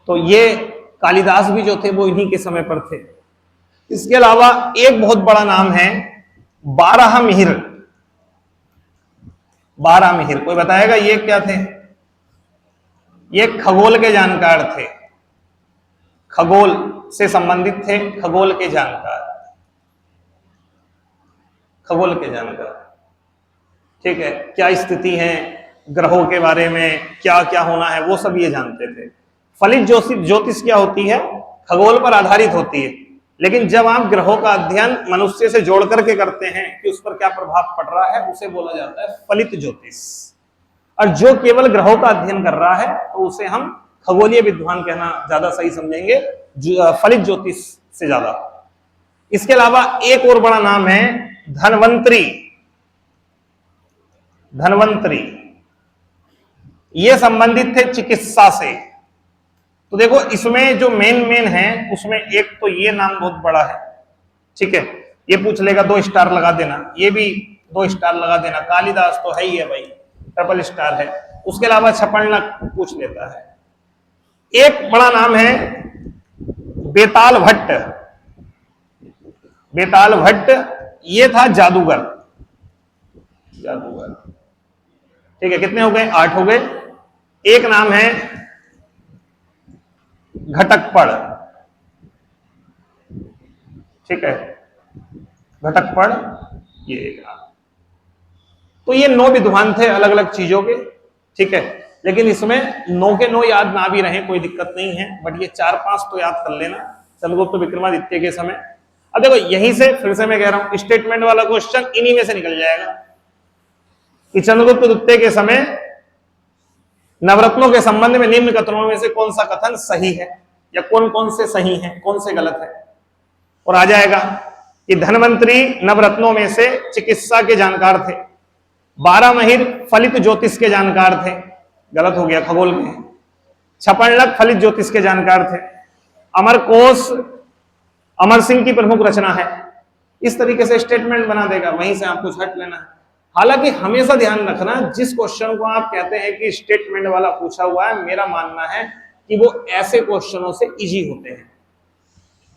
तो ये कालिदास भी जो थे वो इन्हीं के समय पर थे। इसके अलावा एक बहुत बड़ा नाम है बारहमिहिर। बारहमिहिर कोई बताएगा ये क्या थे? ये खगोल के जानकार थे, खगोल से संबंधित थे, खगोल के जानकार, खगोल के जानकार। ठीक है, क्या स्थिति है ग्रहों के बारे में, क्या क्या होना है, वो सब ये जानते थे। फलित ज्योतिष क्या होती है? खगोल पर आधारित होती है, लेकिन जब आप ग्रहों का अध्ययन मनुष्य से जोड़ करके करते हैं कि उस पर क्या प्रभाव पड़ रहा है, उसे बोला जाता है फलित ज्योतिष। और जो केवल ग्रहों का अध्ययन कर रहा है तो उसे हम खगोलीय विद्वान कहना ज्यादा सही समझेंगे, फलित ज्योतिष से ज्यादा। इसके अलावा एक और बड़ा नाम है धनवंतरी। धनवंतरी ये संबंधित थे चिकित्सा से। तो देखो इसमें जो मेन है उसमें एक तो ये नाम बहुत बड़ा है, ठीक है, ये पूछ लेगा 2 स्टार लगा देना, ये भी 2 स्टार लगा देना। कालिदास तो है ही है भाई, ट्रिपल स्टार है। उसके अलावा छपड़नक पूछ लेता है। एक बड़ा नाम है बेताल भट्ट। बेताल भट्ट ये था जादूगर। जादूगर, ठीक है, कितने हो गए? 8 हो गए। एक नाम है घटकपड़, ठीक है, घटकपड़ ये एक नाम। तो ये 9 विद्वान थे अलग अलग चीजों के, ठीक है, लेकिन इसमें 9 के 9 याद ना भी रहे कोई दिक्कत नहीं है, बट ये 4-5 तो याद कर लेना चंद्रगुप्त विक्रमादित्य के समय। अब देखो यहीं से फिर से मैं कह रहा हूं स्टेटमेंट वाला क्वेश्चन इन्हीं में से निकल जाएगा कि चंद्रगुप्त द्वितीय के समय नवरत्नों के संबंध में निम्न कथनों में से कौन सा कथन सही है, या कौन कौन से सही है, कौन से गलत है। और आ जाएगा कि धनवंतरी नवरत्नों में से चिकित्सा के जानकार थे, 12 महिर फलित ज्योतिष के जानकार थे, गलत हो गया खगोल में। छपड़नक फलित ज्योतिष के जानकार थे। अमरकोश अमर सिंह की प्रमुख रचना है। इस तरीके से स्टेटमेंट बना देगा, वहीं से आपको हट लेना है। हालांकि हमेशा ध्यान रखना, जिस क्वेश्चन को आप कहते हैं कि स्टेटमेंट वाला पूछा हुआ है, मेरा मानना है कि वो ऐसे क्वेश्चनों से इजी होते हैं,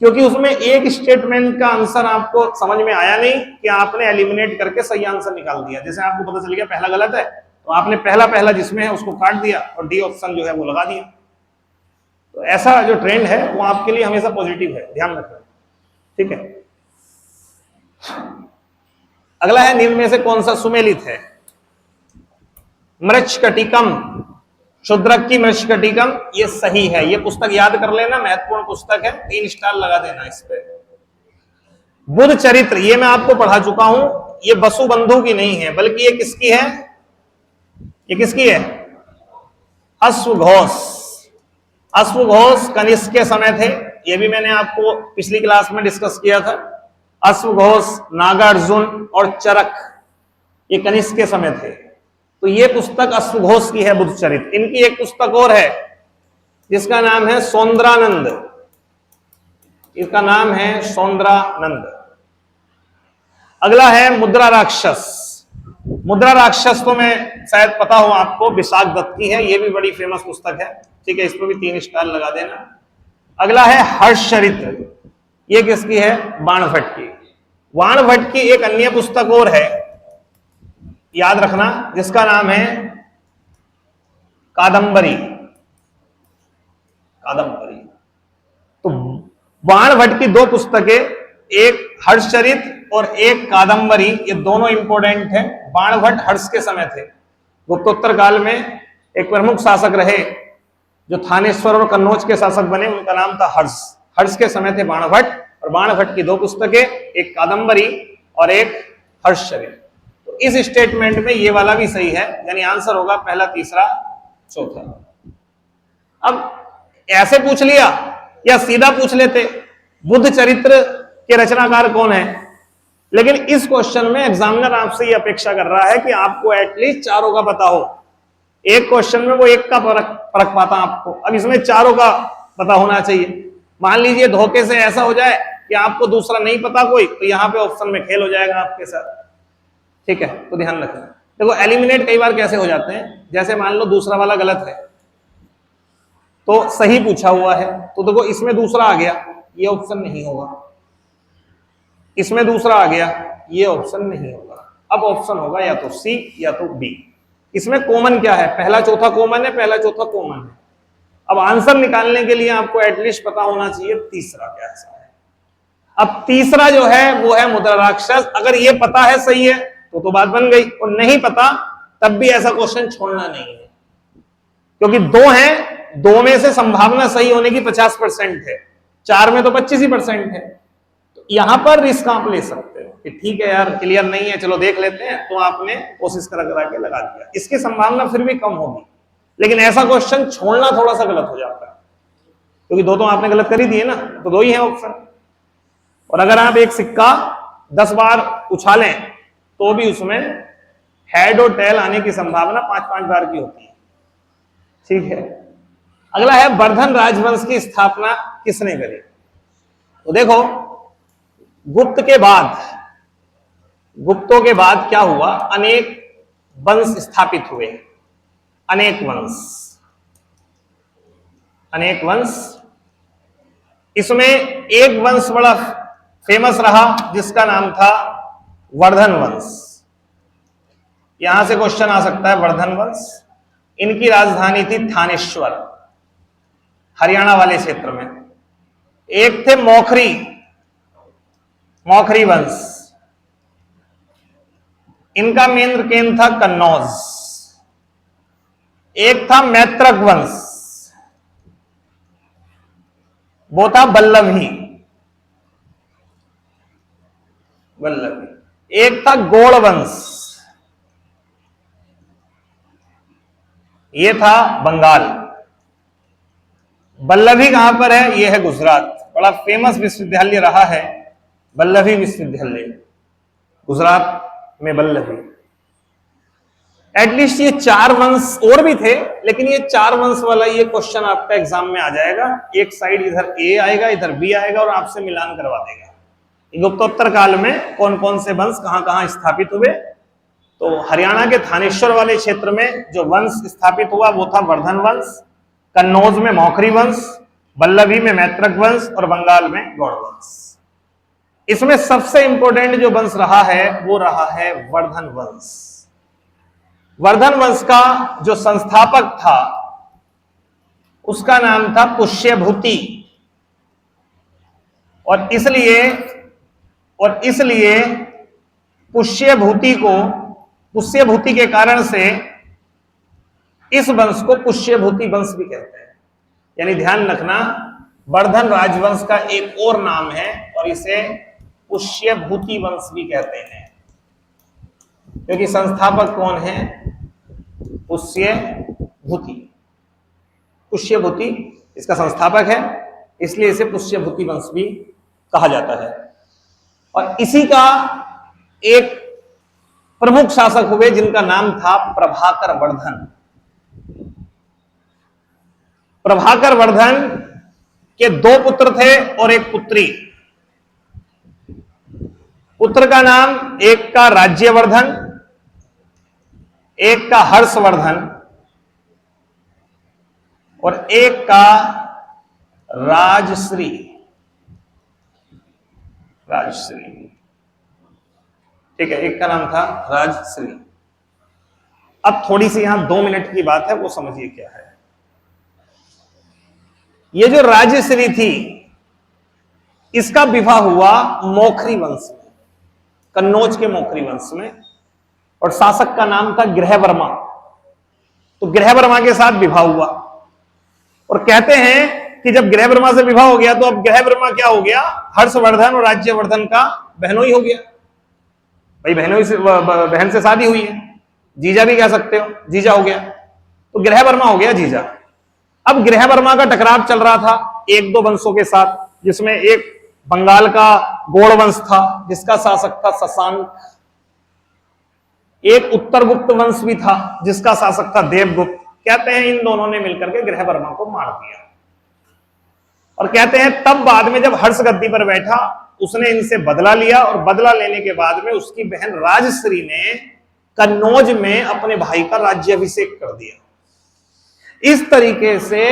क्योंकि उसमें एक स्टेटमेंट का आंसर आपको समझ में आया नहीं कि आपने एलिमिनेट करके सही आंसर निकाल दिया। जैसे आपको पता चल गया पहला गलत है, तो आपने पहला जिसमें है उसको काट दिया और डी ऑप्शन जो है वो लगा दिया। तो ऐसा जो ट्रेंड है वो आपके लिए हमेशा पॉजिटिव है, ध्यान रखना, ठीक है। अगला है निम्न में से कौन सा सुमेलित है? मृच्छकटिकम, शूद्रक की मृच्छकटिकम, ये सही है। ये पुस्तक याद कर लेना, महत्वपूर्ण पुस्तक है, 3 स्टार लगा देना इस पे। बुध चरित्र ये मैं आपको पढ़ा चुका हूं, ये वसुबंधु की नहीं है, बल्कि ये किसकी है? ये किसकी है? अश्वघोष। अश्वघोष कनिष्क के समय थे, ये भी मैंने आपको पिछली क्लास में डिस्कस किया था। अश्वघोष, नागार्जुन और चरक ये कनिष्क के समय थे। तो ये पुस्तक अश्वघोष की है, बुधचरित। इनकी एक पुस्तक और है जिसका नाम है सौंदरानंद। इसका नाम है सौंदरानंद। अगला है मुद्रा राक्षस। मुद्रा राक्षस तो मैं शायद पता हो आपको, विशाख दत्त की है, ये भी बड़ी फेमस पुस्तक है, ठीक है, इसमें भी 3 स्टार लगा देना। अगला है हर्षचरित्र, ये किसकी है? बाणभट्ट की। बाणभट्ट की एक अन्य पुस्तक और है, याद रखना, जिसका नाम है कादंबरी। कादंबरी। तो बाणभट्ट की 2 पुस्तकें, एक हर्षचरित्र और एक कादंबरी, ये दोनों इंपॉर्टेंट है। बाणभट्ट हर्ष के समय थे, गुप्तोत्तर काल में एक प्रमुख शासक रहे जो थानेश्वर और कन्नौज के शासक बने, उनका नाम था हर्ष। हर्ष के समय थे बाणभट्ट, और बाणभट्ट की 2 पुस्तकें, एक कादंबरी और एक हर्षचरित्र। तो इस स्टेटमेंट में ये वाला भी सही है, यानी आंसर होगा पहला, तीसरा, चौथा। अब ऐसे पूछ लिया या सीधा पूछ लेते बुद्ध चरित्र के रचनाकार कौन है, लेकिन इस क्वेश्चन में एग्जामिनर आपसे ये अपेक्षा कर रहा है कि आपको एटलीस्ट चारों का पता हो। एक क्वेश्चन में वो एक का फर्क पाता आपको, अब इसमें चारों का पता होना चाहिए। मान लीजिए धोखे से ऐसा हो जाए कि आपको दूसरा नहीं पता कोई, तो यहां पे ऑप्शन में खेल हो जाएगा आपके साथ, ठीक है, तो ध्यान रखना। देखो एलिमिनेट कई बार कैसे हो जाते हैं, जैसे मान लो दूसरा वाला गलत है तो सही पूछा हुआ है, तो देखो इसमें दूसरा आ गया, ये ऑप्शन नहीं होगा। इसमें दूसरा आ गया, ये ऑप्शन नहीं होगा। अब ऑप्शन होगा या तो सी या तो बी। इसमें कॉमन क्या है? पहला चौथा कॉमन है, पहला चौथा कॉमन है। अब आंसर निकालने के लिए आपको एटलीस्ट पता होना चाहिए तीसरा कैसा है। अब तीसरा जो है वो है मुद्रा राक्षस। अगर ये पता है सही है तो बात बन गई, और नहीं पता तब भी ऐसा क्वेश्चन छोड़ना नहीं है, क्योंकि 2 हैं, 2 में से संभावना सही होने की 50% है, 4 में तो 25% है। तो यहां पर रिस्क आप ले सकते हो कि ठीक है यार क्लियर नहीं है, चलो देख लेते हैं, तो आपने कोशिश करा के लगा दिया। इसकी संभावना फिर भी कम होगी, लेकिन ऐसा क्वेश्चन छोड़ना थोड़ा सा गलत हो जाता है, क्योंकि दो तो आपने गलत कर ही दिए ना, तो दो ही है ऑप्शन। और अगर आप एक सिक्का 10 बार उछालें तो भी उसमें हेड और टेल आने की संभावना 5-5 बार की होती है। ठीक है, अगला है वर्धन राजवंश की स्थापना किसने करी? तो देखो, गुप्तों के बाद क्या हुआ, अनेक वंश स्थापित हुए, अनेक वंश। इसमें एक वंश बड़ा फेमस रहा जिसका नाम था वर्धन वंश। यहां से क्वेश्चन आ सकता है, वर्धन वंश, इनकी राजधानी थी थानेश्वर, हरियाणा वाले क्षेत्र में। एक थे मौखरी वंश, इनका मेन केंद्र था कन्नौज। एक था मैत्रक वंश, वो था बल्लभी। एक था गोड़ वंश, ये था बंगाल। बल्लभी कहां पर है? ये है गुजरात। बड़ा फेमस विश्वविद्यालय रहा है बल्लभी विश्वविद्यालय, गुजरात में बल्लभी। एटलीस्ट ये 4 वंश और भी थे, लेकिन ये 4 वंश वाला ये क्वेश्चन आपका एग्जाम में आ जाएगा। एक साइड इधर ए आएगा, इधर बी आएगा, और आपसे मिलान करवा देगा गुप्तोत्तर काल में कौन कौन से वंश कहां कहां स्थापित हुए। तो हरियाणा के थानेश्वर वाले क्षेत्र में जो वंश स्थापित हुआ वो था वर्धन वंश, कन्नौज में मौखरी वंश, बल्लभी में मैत्रक वंश और बंगाल में गौड़ वंश। इसमें सबसे इंपॉर्टेंट जो वंश रहा है वो रहा है वर्धन वंश। वर्धन वंश का जो संस्थापक था उसका नाम था पुष्यभूति, और इसलिए पुष्यभूति के कारण से इस वंश को पुष्यभूति वंश भी कहते हैं। यानी ध्यान रखना, वर्धन राजवंश का एक और नाम है और इसे पुष्यभूति वंश भी कहते हैं, क्योंकि संस्थापक कौन है? पुष्यभूति इसका संस्थापक है, इसलिए इसे पुष्यभूति वंश भी कहा जाता है। और इसी का एक प्रमुख शासक हुए जिनका नाम था प्रभाकर वर्धन। प्रभाकर वर्धन के 2 पुत्र थे और एक पुत्री। पुत्र का नाम एक का राज्यवर्धन, एक का हर्षवर्धन और एक का राजश्री। ठीक है, एक का नाम था राजश्री। अब थोड़ी सी यहां 2 मिनट की बात है, वो समझिए क्या है। ये जो राजश्री थी इसका विवाह हुआ मौखरी वंश में, कन्नौज के मौखरी वंश में, और शासक का नाम था गृहवर्मा। तो गृहवर्मा के साथ विवाह हुआ, और कहते हैं कि जब गृहवर्मा से विवाह हो गया तो अब गृहवर्मा क्या हो गया? हर्षवर्धन और राज्यवर्धन का बहनोई हो गया। भाई बहन से शादी हुई है, जीजा भी कह सकते हो, जीजा हो गया, तो गृहवर्मा हो गया जीजा। अब गृहवर्मा का टकराव चल रहा था 1-2 वंशों के साथ, जिसमें एक बंगाल का गौड़ वंश था जिसका शासक था शशांक, एक उत्तरगुप्त वंश भी था जिसका शासक था देवगुप्त। कहते हैं इन दोनों ने मिलकर के गृहवर्मा को मार दिया, और कहते हैं तब बाद में जब हर्ष गद्दी पर बैठा उसने इनसे बदला लिया, और बदला लेने के बाद में उसकी बहन राजश्री ने कन्नौज में अपने भाई का राज्याभिषेक कर दिया। इस तरीके से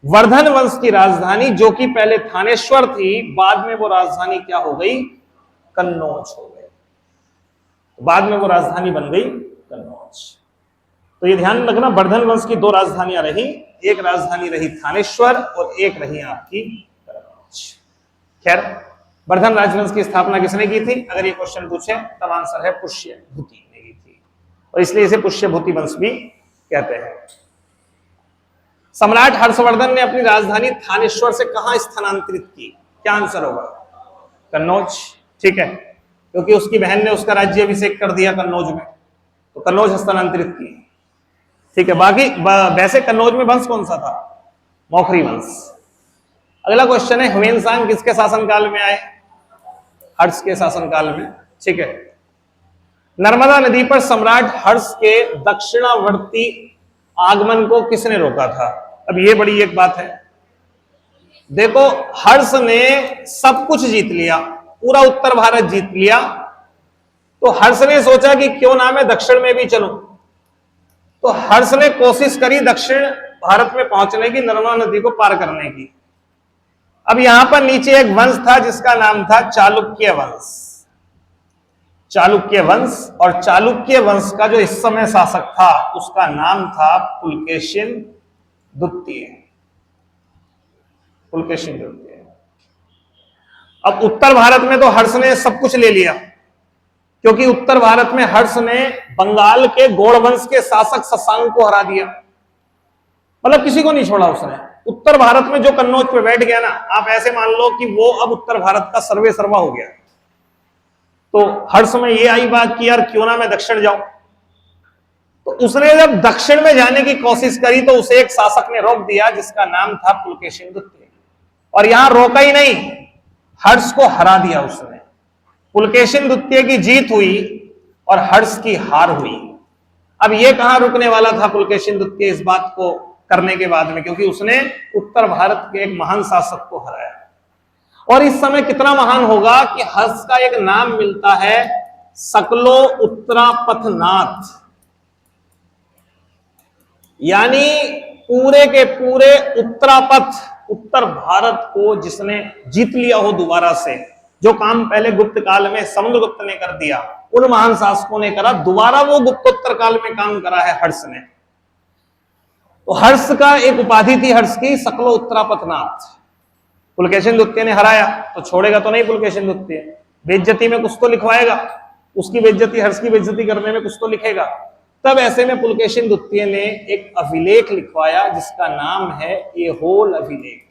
वर्धन वंश की राजधानी, जो कि पहले थानेश्वर थी, बाद में वो राजधानी क्या हो गई? कन्नौज हो गई। बाद में वो राजधानी बन गई कन्नौज। तो ये ध्यान रखना, वर्धन वंश की 2 राजधानियां रही, एक राजधानी रही थानेश्वर और एक रही आपकी कन्नौज। खैर, वर्धन राजवंश की स्थापना किसने की थी? अगर ये क्वेश्चन पूछे तब आंसर है पुष्यभूति ने की थी, और इसलिए इसे पुष्यभूति वंश भी कहते हैं। सम्राट हर्षवर्धन ने अपनी राजधानी थानेश्वर से कहां स्थानांतरित की? क्या आंसर होगा? कन्नौज। ठीक है, क्योंकि उसकी बहन ने उसका राज्याभिषेक कर दिया कन्नौज में, तो कन्नौज स्थानांतरित की। ठीक है, बाकी वैसे कन्नौज में वंश कौन सा था? मौखरी वंश। अगला क्वेश्चन है, ह्वेनसांग किसके शासनकाल में आए? हर्ष के शासनकाल में। ठीक है, नर्मदा नदी पर सम्राट हर्ष के दक्षिणावर्ती आगमन को किसने रोका था? अब ये बड़ी एक बात है। देखो, हर्ष ने सब कुछ जीत लिया, पूरा उत्तर भारत जीत लिया, तो हर्ष ने सोचा कि क्यों ना मैं दक्षिण में भी चलूं। तो हर्ष ने कोशिश करी दक्षिण भारत में पहुंचने की, नर्मदा नदी को पार करने की। अब यहां पर नीचे एक वंश था जिसका नाम था चालुक्य वंश। चालुक्य वंश, और चालुक्य वंश का जो इस समय शासक था उसका नाम था पुलकेशिन द्वितीय। पुलकेशिन द्वितीय। अब उत्तर भारत में तो हर्ष ने सब कुछ ले लिया, क्योंकि उत्तर भारत में हर्ष ने बंगाल के गौड़ वंश के शासक शशांक को हरा दिया, मतलब किसी को नहीं छोड़ा उसने। उत्तर भारत में जो कन्नौज पे बैठ गया ना, आप ऐसे मान लो कि वो अब उत्तर भारत का सर्वे सर्वा हो गया। तो हर्ष में ये आई बात कि यार क्यों ना मैं दक्षिण जाऊं। तो उसने जब दक्षिण में जाने की कोशिश करी तो उसे एक शासक ने रोक दिया जिसका नाम था पुलकेशिन द्वितीय। और यहां रोका ही नहीं, हर्ष को हरा दिया उसने। पुलकेशिन द्वितीय की जीत हुई और हर्ष की हार हुई। अब ये कहां रुकने वाला था पुलकेशिन द्वितीय इस बात को करने के बाद में, क्योंकि उसने उत्तर भारत के एक महान शासक को हराया। और इस समय कितना महान होगा कि हर्ष का एक नाम मिलता है, सकलो उत्तरापथनाथ, यानी पूरे के पूरे उत्तरापथ, उत्तर भारत को जिसने जीत लिया हो दोबारा से। जो काम पहले गुप्त काल में समुद्रगुप्त ने कर दिया, उन महान शासकों ने करा, दोबारा वो गुप्तोत्तर काल में काम करा है हर्ष ने। तो हर्ष का एक उपाधि थी हर्ष की, सकलो उत्तरापथनाथ। पुलकेशिन द्वितीय ने हराया तो छोड़ेगा तो नहीं पुलकेशिन द्वितीय, बेइज्जती में कुछ तो लिखवाएगा, उसकी बेइज्जती, हर्ष की बेइज्जती करने में कुछ तो लिखेगा। तब ऐसे में पुलकेशिन द्वितीय ने एक अभिलेख लिखवाया जिसका नाम है ऐहोल अभिलेख।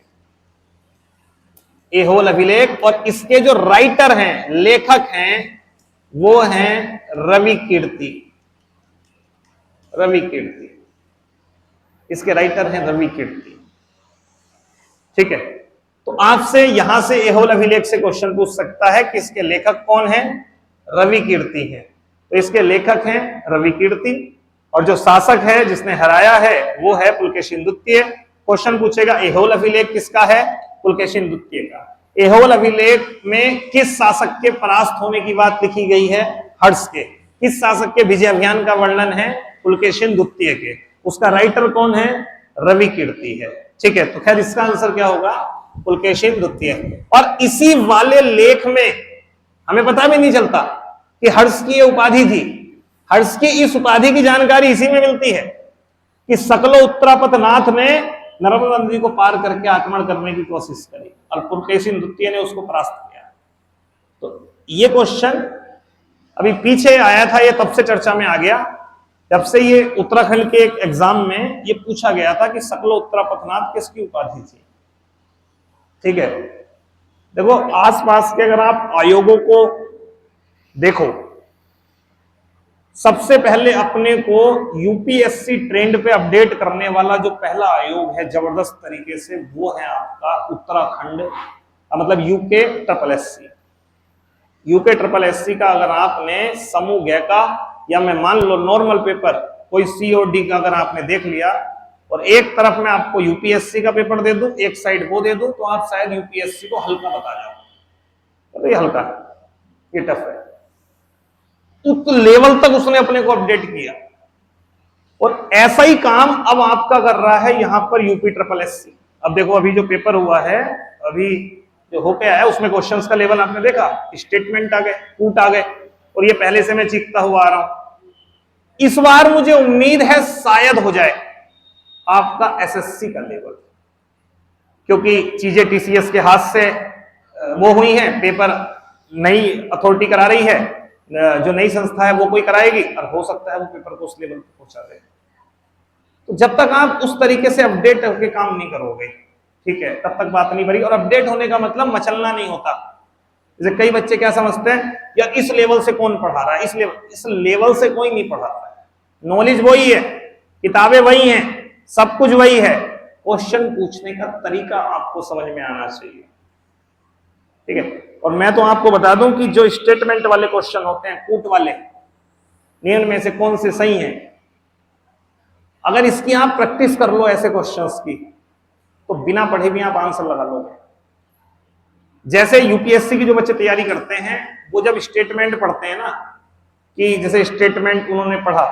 ऐहोल अभिलेख। और इसके जो राइटर हैं, लेखक हैं, वो हैं रवि कीर्ति। रवि कीर्ति इसके राइटर हैं, रवि कीर्ति। ठीक है, तो आपसे यहां से ऐहोल अभिलेख से क्वेश्चन पूछ सकता है कि इसके लेखक कौन है? रवि कीर्ति है। तो इसके लेखक हैं रवि कीर्ति, और जो शासक है जिसने हराया है वो है पुलकेशिन द्वितीय। क्वेश्चन पूछेगा ऐहोल अभिलेख किसका है? पुलकेशिन द्वितीय का। ऐहोल अभिलेख में किस शासक के परास्त होने की बात लिखी गई है? हर्ष के। किस शासक के विजय अभियान का वर्णन है? पुलकेशिन द्वितीय के। उसका राइटर कौन है? रवि कीर्ति है। ठीक है, तो खैर इसका आंसर क्या होगा? पुलकेशिन द्वितीय। और इसी वाले लेख में हमें पता भी नहीं चलता कि हर्ष की ये उपाधि थी। हर्ष की इस उपाधि की जानकारी इसी में मिलती है कि सकलो उत्तरापथनाथ ने नर्मदा नदी को पार करके आक्रमण करने की कोशिश करी और पुलकेशिन द्वितीय ने उसको परास्त किया। तो ये क्वेश्चन अभी पीछे आया था, ये तब से चर्चा में आ गया जब से ये उत्तराखंड के एक एग्जाम में ये पूछा गया था कि सकलो उत्तरापथनाथ किसकी उपाधि थी। ठीक है, देखो आसपास के अगर आप आयोगों को देखो, सबसे पहले अपने को यूपीएससी ट्रेंड पे अपडेट करने वाला जो पहला आयोग है जबरदस्त तरीके से, वो है आपका उत्तराखंड, मतलब UK triple SC. UK triple SC का अगर आपने समूह ग का, या मैं मान लो नॉर्मल पेपर कोई सी और डी का अगर आपने देख लिया, और एक तरफ मैं आपको यूपीएससी का पेपर दे दूं, एक साइड वो दे दूं, तो आप शायद यूपीएससी को हल्का बता जाओ। तो ये हल्का है, ये टफ है। उस लेवल तक उसने अपने को अपडेट किया, और ऐसा ही काम अब आपका कर रहा है यहां पर यूपी ट्रिपल एससी। अब देखो अभी जो पेपर हुआ है, अभी जो होके आया उसमें क्वेश्चंस का लेवल आपने देखा, स्टेटमेंट आ गए, कूट आ गए, और ये पहले से मैं चीखता हुआ आ रहा हूं। इस बार मुझे उम्मीद है शायद हो जाए आपका एसएससी का लेवल, क्योंकि चीजें टीसीएस के हाथ से वो हुई हैं, पेपर नई अथॉरिटी करा रही है, जो नई संस्था है वो कोई कराएगी, और हो सकता है वो पेपर को उस लेवल पर पहुंचा दे। तो जब तक आप उस तरीके से अपडेट होकर काम नहीं करोगे, ठीक है, तब तक बात नहीं बनी। और अपडेट होने का मतलब मचलना नहीं होता। जैसे कई बच्चे क्या समझते हैं, यार इस लेवल से कौन पढ़ा रहा है, इस लेवल से कोई नहीं पढ़ा रहा है। नॉलेज वही है, किताबें वही हैं, सब कुछ वही है, क्वेश्चन पूछने का तरीका आपको समझ में आना चाहिए। ठीक है, और मैं तो आपको बता दूं कि जो स्टेटमेंट वाले क्वेश्चन होते हैं, कूट वाले, नियम में से कौन से सही हैं, अगर इसकी आप प्रैक्टिस कर लो ऐसे क्वेश्चंस की, तो बिना पढ़े भी आप आंसर लगा लोगे। जैसे यूपीएससी की जो बच्चे तैयारी करते हैं, वो जब स्टेटमेंट पढ़ते हैं ना, कि जैसे स्टेटमेंट उन्होंने पढ़ा,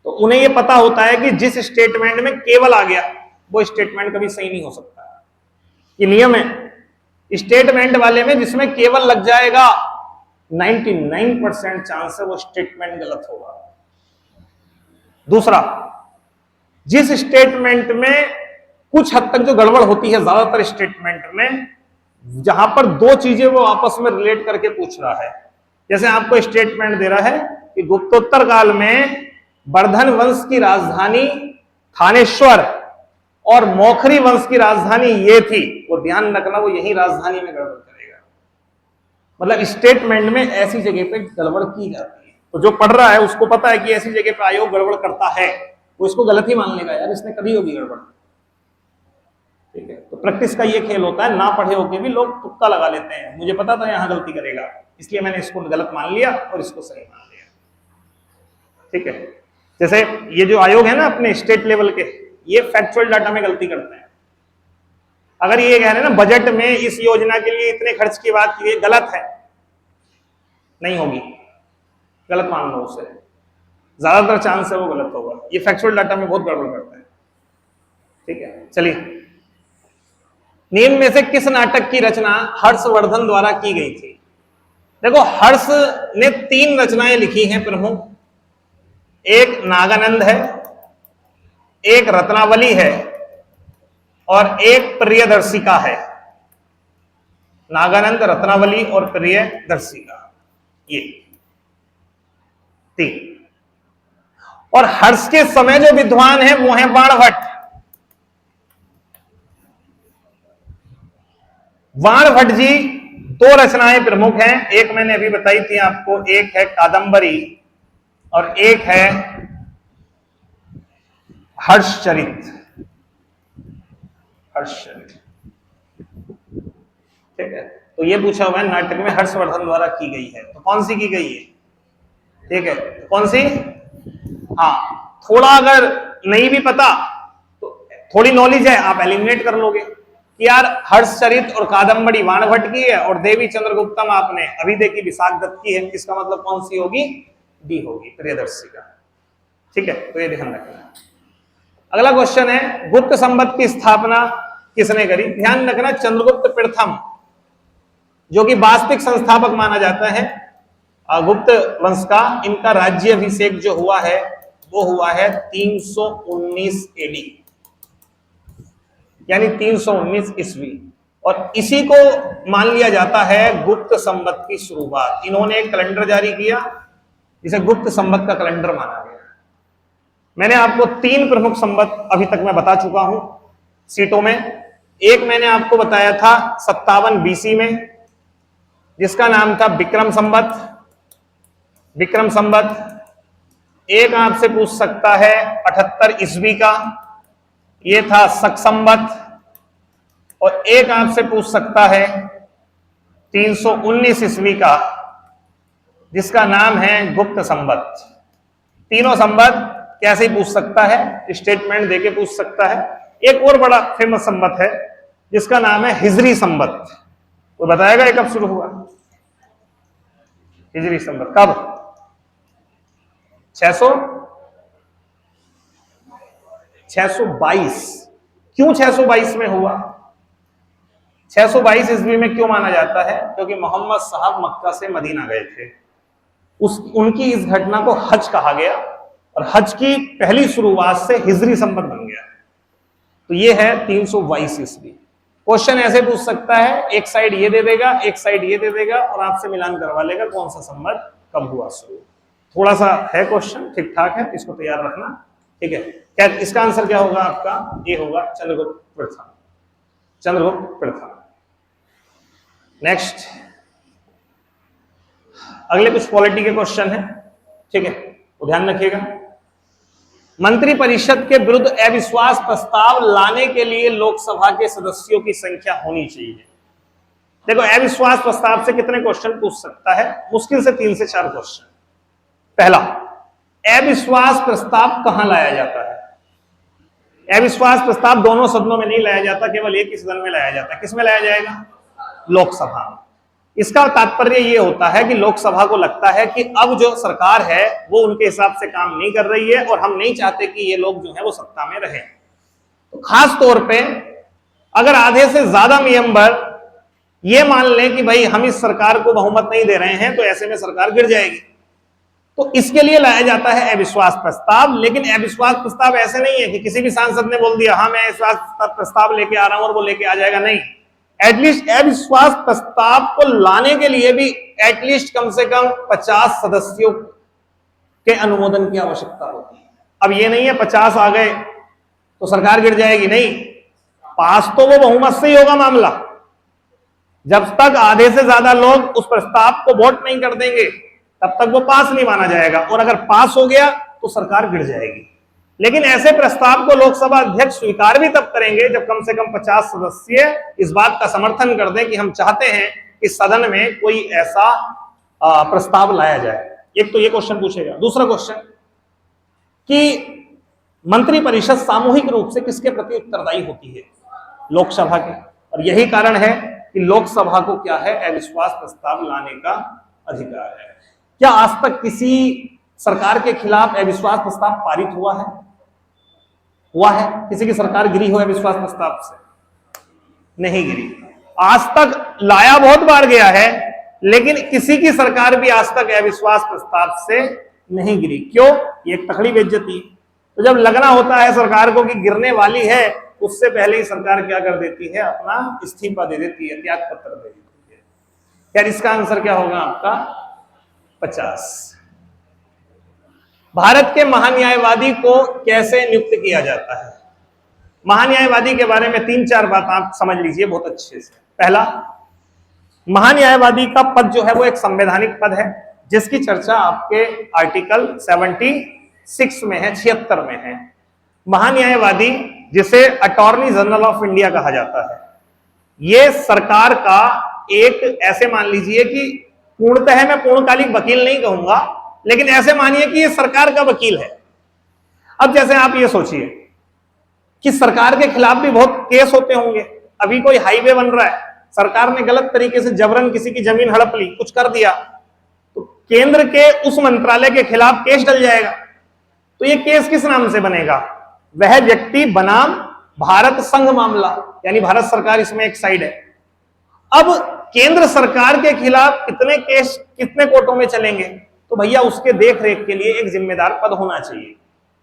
तो उन्हें ये पता होता है कि जिस स्टेटमेंट में केवल आ गया, वो स्टेटमेंट कभी सही नहीं हो सकता। ये नियम है स्टेटमेंट वाले में, जिसमें केवल लग जाएगा 99% चांस है वो स्टेटमेंट गलत होगा। दूसरा, जिस स्टेटमेंट में कुछ हद तक जो गड़बड़ होती है ज्यादातर स्टेटमेंट में, जहां पर दो चीजें वो आपस में रिलेट करके पूछ रहा है, जैसे आपको स्टेटमेंट दे रहा है कि गुप्तोत्तर काल में वर्धन वंश की राजधानी थानेश्वर और मौखरी वंश की राजधानी ये थी, वो ध्यान रखना, वो यही राजधानी में गड़बड़ करेगा। मतलब स्टेटमेंट में ऐसी जगह पे गड़बड़ की जाती है, तो जो पढ़ रहा है उसको पता है कि ऐसी जगह पे आयोग गड़बड़ करता है, वो इसको गलत ही मान लेगा, यार इसने कभी होगी गड़बड़। ठीक है, तो प्रैक्टिस का ये खेल होता है, ना पढ़े होके भी लोग तुक्का लगा लेते हैं, मुझे पता था यहां गलती करेगा, इसलिए मैंने इसको गलत मान लिया और इसको सही मान लिया। ठीक है, जैसे ये जो आयोग है ना अपने स्टेट लेवल के, ये फैक्चुअल डाटा में गलती करते हैं। अगर ये कह रहे हैं ना बजट में इस योजना के लिए इतने खर्च की बात की, गलत है, नहीं होगी, गलत मान लो उसे, ज्यादातर चांस है वो गलत होगा, ये फैक्चुअल डाटा में बहुत गड़बड़ करते हैं। ठीक है, चलिए, निम्न में से किस नाटक की रचना हर्षवर्धन द्वारा की गई थी? देखो, हर्ष ने 3 रचनाएं लिखी हैं प्रमुख, एक नागानंद है, एक रत्नावली है और एक प्रियदर्शिका है। नागानंद, रत्नावली और प्रियदर्शिका, ये 3। और हर्ष के समय जो विद्वान है वो है बाणभट्ट। बाणभट्ट जी 2 रचनाएं प्रमुख हैं, एक मैंने अभी बताई थी आपको, एक है कादंबरी और एक है हर्षचरित। हर्षचरित, ठीक है, तो ये पूछा हुआ है नाटक में हर्षवर्धन द्वारा की गई है, तो कौन सी की गई है? ठीक है, तो कौन सी? हाँ, थोड़ा अगर नहीं भी पता तो थोड़ी नॉलेज है, आप एलिमिनेट कर लोगे कि यार हर्षचरित और कादंबरी बाणभट्ट की है और देवी चंद्रगुप्तम आपने अभी देखी विशाख दत्त की है, इसका मतलब कौन सी होगी? डी होगी, प्रियदर्शिका। ठीक है, तो ये ध्यान रखना। अगला क्वेश्चन है, गुप्त संवत की स्थापना किसने करी? ध्यान रखना, चंद्रगुप्त प्रथम, जो कि वास्तविक संस्थापक माना जाता है गुप्त वंश का, इनका राज्याभिषेक जो हुआ है वो हुआ है 319 एडी, यानी 319 ईस्वी, और इसी को मान लिया जाता है गुप्त संवत की शुरुआत। इन्होंने एक कैलेंडर जारी किया जिसे गुप्त संवत का कैलेंडर माना गया। मैंने आपको 3 प्रमुख संवत अभी तक मैं बता चुका हूं सीटों में। एक मैंने आपको बताया था 57 बीसी में, जिसका नाम था विक्रम संवत। विक्रम संवत। एक आपसे पूछ सकता है 78 ईस्वी का, ये था शक संवत। और एक आपसे पूछ सकता है 319 ईस्वी का, जिसका नाम है गुप्त संवत। तीनों संवत कैसे पूछ सकता है? स्टेटमेंट देके पूछ सकता है। एक और बड़ा फेमस संवत है जिसका नाम है हिजरी संवत। वो बताएगा ये कब शुरू हुआ? हिजरी संवत कब? 622। क्यों 622 में हुआ? 622 ईस्वी में क्यों माना जाता है? क्योंकि मोहम्मद साहब मक्का से मदीना गए थे, उनकी इस घटना को हज कहा गया और हज की पहली शुरुआत से हिजरी संवत बन गया। तो ये है 322 ईस्वी। क्वेश्चन ऐसे पूछ सकता है, एक साइड ये दे देगा, एक साइड ये दे देगा और आपसे मिलान करवा लेगा कौन सा संवत कब हुआ शुरू। थोड़ा सा है क्वेश्चन, ठीक ठाक है, इसको तैयार रखना। ठीक है, क्या इसका आंसर क्या होगा आपका? ये होगा चंद्रगुप्त प्रथम। चंद्रगुप्त प्रथम। नेक्स्ट, अगले कुछ पॉलिटी के क्वेश्चन है, ठीक है, तो ध्यान रखिएगा। मंत्रिपरिषद के विरुद्ध अविश्वास प्रस्ताव लाने के लिए लोकसभा के सदस्यों की संख्या होनी चाहिए। देखो, अविश्वास प्रस्ताव से कितने क्वेश्चन पूछ सकता है? मुश्किल से 3 से 4 क्वेश्चन। पहला, अविश्वास प्रस्ताव कहां लाया जाता है? अविश्वास प्रस्ताव दोनों सदनों में नहीं लाया जाता, केवल एक ही सदन में लाया जाता है। किसमें लाया जाएगा? लोकसभा में। इसका तात्पर्य यह होता है कि लोकसभा को लगता है कि अब जो सरकार है वो उनके हिसाब से काम नहीं कर रही है और हम नहीं चाहते कि ये लोग जो है वो सत्ता में रहें। तो खास तौर पे अगर आधे से ज्यादा मेंबर ये मान लें कि भाई हम इस सरकार को बहुमत नहीं दे रहे हैं, तो ऐसे में सरकार गिर जाएगी। तो इसके लिए लाया जाता है अविश्वास प्रस्ताव। लेकिन अविश्वास प्रस्ताव ऐसे नहीं है कि किसी भी सांसद ने बोल दिया हाँ मैं अविश्वास प्रस्ताव लेके आ रहा हूं और वो लेके आ जाएगा। नहीं, एटलीस्ट अविश्वास प्रस्ताव को लाने के लिए भी एटलीस्ट कम से कम 50 सदस्यों के अनुमोदन की आवश्यकता होती है। अब ये नहीं है 50 आ गए तो सरकार गिर जाएगी, नहीं, पास तो वो बहुमत से ही होगा मामला। जब तक आधे से ज्यादा लोग उस प्रस्ताव को वोट नहीं कर देंगे तब तक वो पास नहीं माना जाएगा, और अगर पास हो गया तो सरकार गिर जाएगी। लेकिन ऐसे प्रस्ताव को लोकसभा अध्यक्ष स्वीकार भी तब करेंगे जब कम से कम 50 सदस्य इस बात का समर्थन कर दें कि हम चाहते हैं कि सदन में कोई ऐसा प्रस्ताव लाया जाए। एक तो ये क्वेश्चन पूछेगा। दूसरा क्वेश्चन कि मंत्रिपरिषद सामूहिक रूप से किसके प्रति उत्तरदायी होती है? लोकसभा के। और यही कारण है कि लोकसभा को क्या है? अविश्वास प्रस्ताव लाने का अधिकार है। क्या आज तक किसी सरकार के खिलाफ अविश्वास प्रस्ताव पारित हुआ है? किसी की सरकार गिरी हो अविश्वास प्रस्ताव से? नहीं गिरी। आज तक लाया बहुत बार गया है, लेकिन किसी की सरकार भी आज तक अविश्वास प्रस्ताव से नहीं गिरी। क्यों? ये एक तकड़ी बेइज्जती। तो जब लगना होता है सरकार को कि गिरने वाली है, उससे पहले ही सरकार क्या कर देती है? अपना इस्तीफा दे देती है, त्याग पत्र दे देती है। यार इसका आंसर क्या होगा आपका? 50। भारत के महान्यायवादी को कैसे नियुक्त किया जाता है? महान्यायवादी के बारे में 3-4 बात आप समझ लीजिए बहुत अच्छे से। पहला, महान्यायवादी का पद जो है वो एक संवैधानिक पद है, जिसकी चर्चा आपके आर्टिकल 76 में है, 76 में है। महान्यायवादी, जिसे अटॉर्नी जनरल ऑफ इंडिया कहा जाता है, ये सरकार का एक, ऐसे मान लीजिए कि पूर्णतः मैं पूर्णकालिक वकील नहीं कहूंगा, लेकिन ऐसे मानिए कि ये सरकार का वकील है। अब जैसे आप ये सोचिए कि सरकार के खिलाफ भी बहुत केस होते होंगे। अभी कोई हाईवे बन रहा है, सरकार ने गलत तरीके से जबरन किसी की जमीन हड़प ली, कुछ कर दिया, तो केंद्र के उस मंत्रालय के खिलाफ केस डल जाएगा। तो ये केस किस नाम से बनेगा? वह व्यक्ति बनाम भारत संघ मामला, यानी भारत सरकार इसमें एक साइड है। अब केंद्र सरकार के खिलाफ कितने केस कितने कोर्टों में चलेंगे? तो भैया उसके देख रेख के लिए एक जिम्मेदार पद होना चाहिए।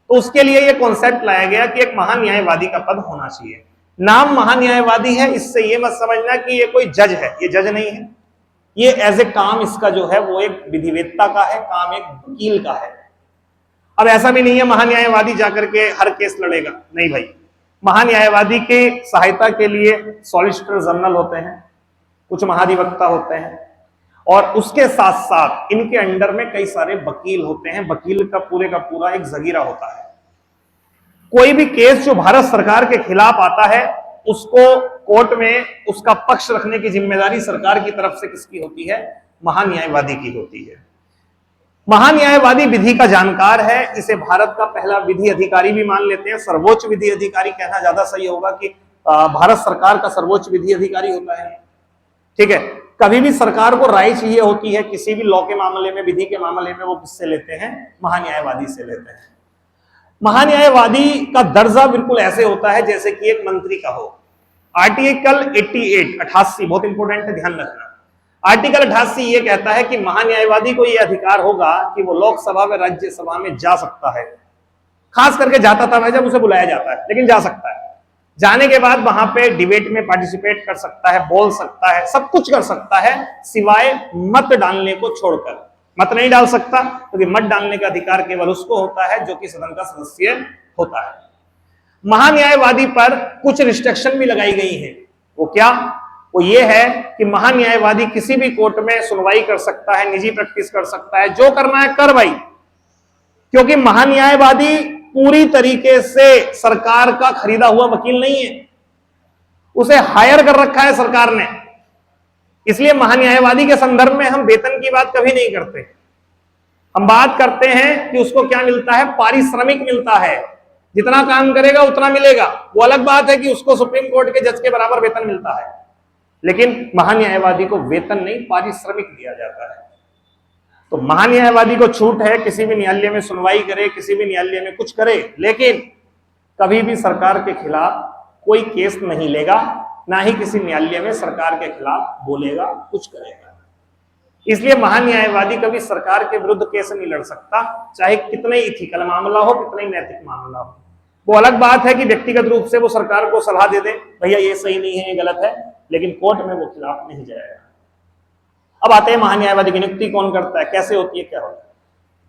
तो उसके लिए यह कॉन्सेप्ट लाया गया कि एक महान्यायवादी का पद होना चाहिए। नाम महान्यायवादी है, इससे यह मत समझना कि ये कोई जज है, ये जज नहीं है। ये एज ए काम इसका जो है वो एक विधिवेत्ता का है, काम एक वकील का है। अब ऐसा भी नहीं है महान्यायवादी जाकर के हर केस लड़ेगा, नहीं भाई। महान्यायवादी के सहायता के लिए सॉलिसिटर जनरल होते हैं, कुछ महाधिवक्ता होते हैं, और उसके साथ साथ इनके अंडर में कई सारे वकील होते हैं। वकील का पूरा एक जगीरा होता है। कोई भी केस जो भारत सरकार के खिलाफ आता है, उसको कोर्ट में उसका पक्ष रखने की जिम्मेदारी सरकार की तरफ से किसकी होती है? महान्यायवादी की होती है। महान्यायवादी विधि का जानकार है, इसे भारत का पहला विधि अधिकारी भी मान लेते हैं। सर्वोच्च विधि अधिकारी कहना ज्यादा सही होगा कि भारत सरकार का सर्वोच्च विधि अधिकारी होता है, ठीक है। कभी भी सरकार को राय चाहिए होती है किसी भी लॉ के मामले में, विधि के मामले में, वो किससे लेते हैं? महान्यायवादी से लेते हैं। महान्यायवादी का दर्जा बिल्कुल ऐसे होता है जैसे कि एक मंत्री का हो। आर्टिकल 88 बहुत इंपॉर्टेंट है, ध्यान रखना। आर्टिकल 88 ये कहता है कि महान्यायवादी को यह अधिकार होगा कि वो लोकसभा व राज्यसभा में जा सकता है। खास करके जाता था जब उसे बुलाया जाता है, लेकिन जा सकता है। जाने के बाद वहां पे डिबेट में पार्टिसिपेट कर सकता है, बोल सकता है, सब कुछ कर सकता है, सिवाय मत डालने को छोड़कर। मत नहीं डाल सकता, क्योंकि मत डालने का अधिकार केवल उसको होता है जो कि सदन का सदस्य होता है। महान्यायवादी पर कुछ रिस्ट्रिक्शन भी लगाई गई है। वो क्या? वो ये है कि महान्यायवादी किसी भी कोर्ट में सुनवाई कर सकता है, निजी प्रैक्टिस कर सकता है, जो करना है कर भाई। क्योंकि महान्यायवादी पूरी तरीके से सरकार का खरीदा हुआ वकील नहीं है, उसे हायर कर रखा है सरकार ने। इसलिए महान्यायवादी के संदर्भ में हम वेतन की बात कभी नहीं करते। हम बात करते हैं कि उसको क्या मिलता है, पारिश्रमिक मिलता है, जितना काम करेगा उतना मिलेगा। वो अलग बात है कि उसको सुप्रीम कोर्ट के जज के बराबर वेतन मिलता है, लेकिन महान्यायवादी को वेतन नहीं, पारिश्रमिक दिया जाता है। तो महान्यायवादी को छूट है किसी भी न्यायालय में सुनवाई करे, किसी भी न्यायालय में कुछ करे, लेकिन कभी भी सरकार के खिलाफ कोई केस नहीं लेगा, ना ही किसी न्यायालय में सरकार के खिलाफ बोलेगा, कुछ करेगा। इसलिए महान्यायवादी कभी सरकार के विरुद्ध केस नहीं लड़ सकता, चाहे कितने इथिकल मामला हो, कितना ही नैतिक मामला हो। वो अलग बात है कि व्यक्तिगत रूप से वो सरकार को सलाह दे दे, भैया ये सही नहीं है, ये गलत है, लेकिन कोर्ट में वो खिलाफ नहीं जाएगा। अब आते हैं महान्यायवादी की नियुक्ति कौन करता है, कैसे होती है, क्या होता है।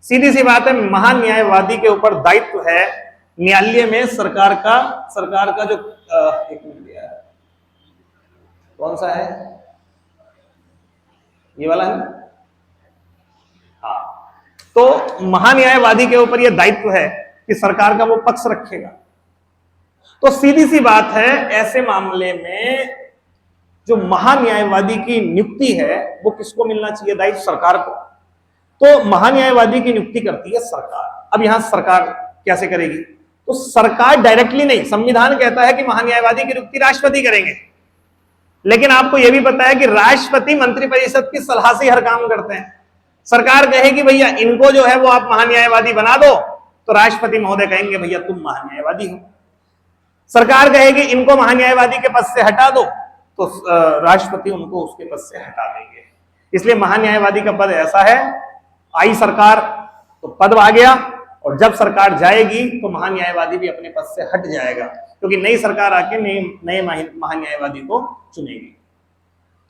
सीधी सी बात है, महान्यायवादी के ऊपर दायित्व है न्यायालय में सरकार का जो एक मिनट दिया है, कौन सा है, ये वाला है। हाँ, तो महान्यायवादी के ऊपर यह दायित्व है कि सरकार का वो पक्ष रखेगा। तो सीधी सी बात है, ऐसे मामले में जो महान्यायवादी की नियुक्ति है वो किसको मिलना चाहिए, दायित्व सरकार को। तो महान्यायवादी की नियुक्ति करती है सरकार। अब यहां सरकार कैसे करेगी, तो सरकार डायरेक्टली नहीं, संविधान कहता है कि महान्यायवादी की नियुक्ति राष्ट्रपति करेंगे, लेकिन आपको यह भी पता है कि राष्ट्रपति मंत्रिपरिषद की सलाह से हर काम करते हैं। सरकार कहेगी भैया इनको जो है वो आप महान्यायवादी बना दो, तो राष्ट्रपति महोदय कहेंगे भैया तुम महान्यायवादी हो। सरकार कहेगी इनको महान्यायवादी के पद से हटा दो, तो राष्ट्रपति उनको उसके पद से हटा देंगे। इसलिए महान्यायवादी का पद ऐसा है, आई सरकार तो पद आ गया, और जब सरकार जाएगी तो महान्यायवादी भी अपने पद से हट जाएगा, क्योंकि नई सरकार आके नए महान्यायवादी को चुनेगी।